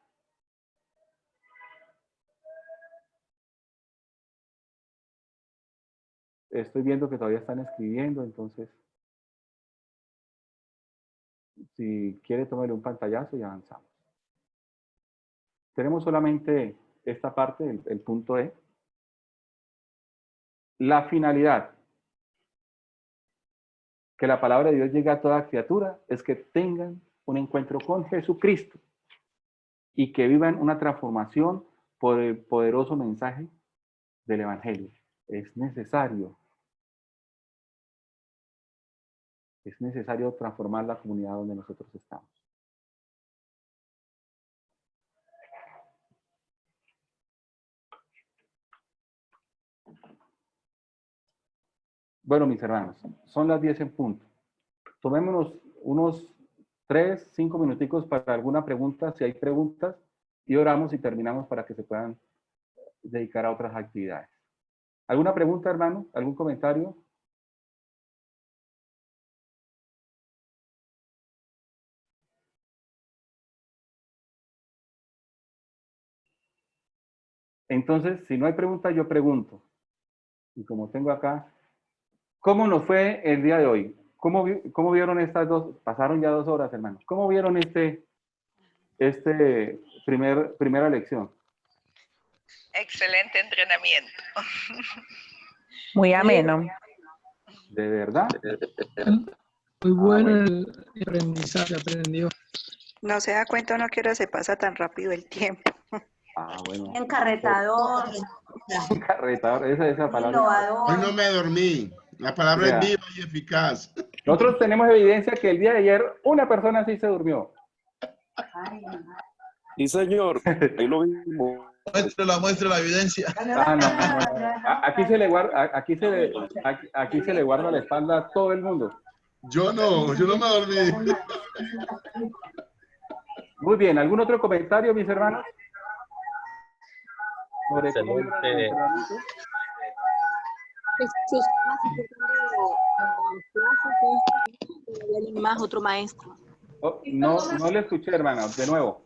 Estoy viendo que todavía están escribiendo, entonces, si quiere, tómele un pantallazo y avanzamos. Tenemos solamente esta parte, el punto E. La finalidad que la palabra de Dios llegue a toda criatura es que tengan un encuentro con Jesucristo y que vivan una transformación por el poderoso mensaje del Evangelio. Es necesario transformar la comunidad donde nosotros estamos. Bueno, mis hermanos, son las 10 en punto. Tomémonos unos 3, 5 minuticos para alguna pregunta, si hay preguntas, y oramos y terminamos para que se puedan dedicar a otras actividades. ¿Alguna pregunta, hermano? ¿Algún comentario? Entonces, si no hay pregunta, yo pregunto. Y como tengo acá, ¿cómo nos fue el día de hoy? ¿Cómo vieron estas dos? Pasaron ya 2 horas, hermanos. ¿Cómo vieron primera lección? Excelente entrenamiento. Muy ameno. ¿De verdad? Muy bueno el aprendizaje, aprendió. No se da cuenta uno que ahora se pasa tan rápido el tiempo. Ah, bueno. Encarretador. Encarretador, esa palabra. Innovador. Hoy no me dormí. La palabra Vea. es viva y eficaz. Nosotros tenemos evidencia que el día de ayer una persona sí se durmió. Sí, señor. Ahí lo vimos. Muestre la evidencia. Ah, no. Aquí se le guarda la espalda a todo el mundo. Yo no me dormí. Muy bien, ¿algún otro comentario, mis hermanos? Sobre cómo vieron el Excelente. entrenamiento. Más otro maestro. Oh, no le escuché, hermana, de nuevo.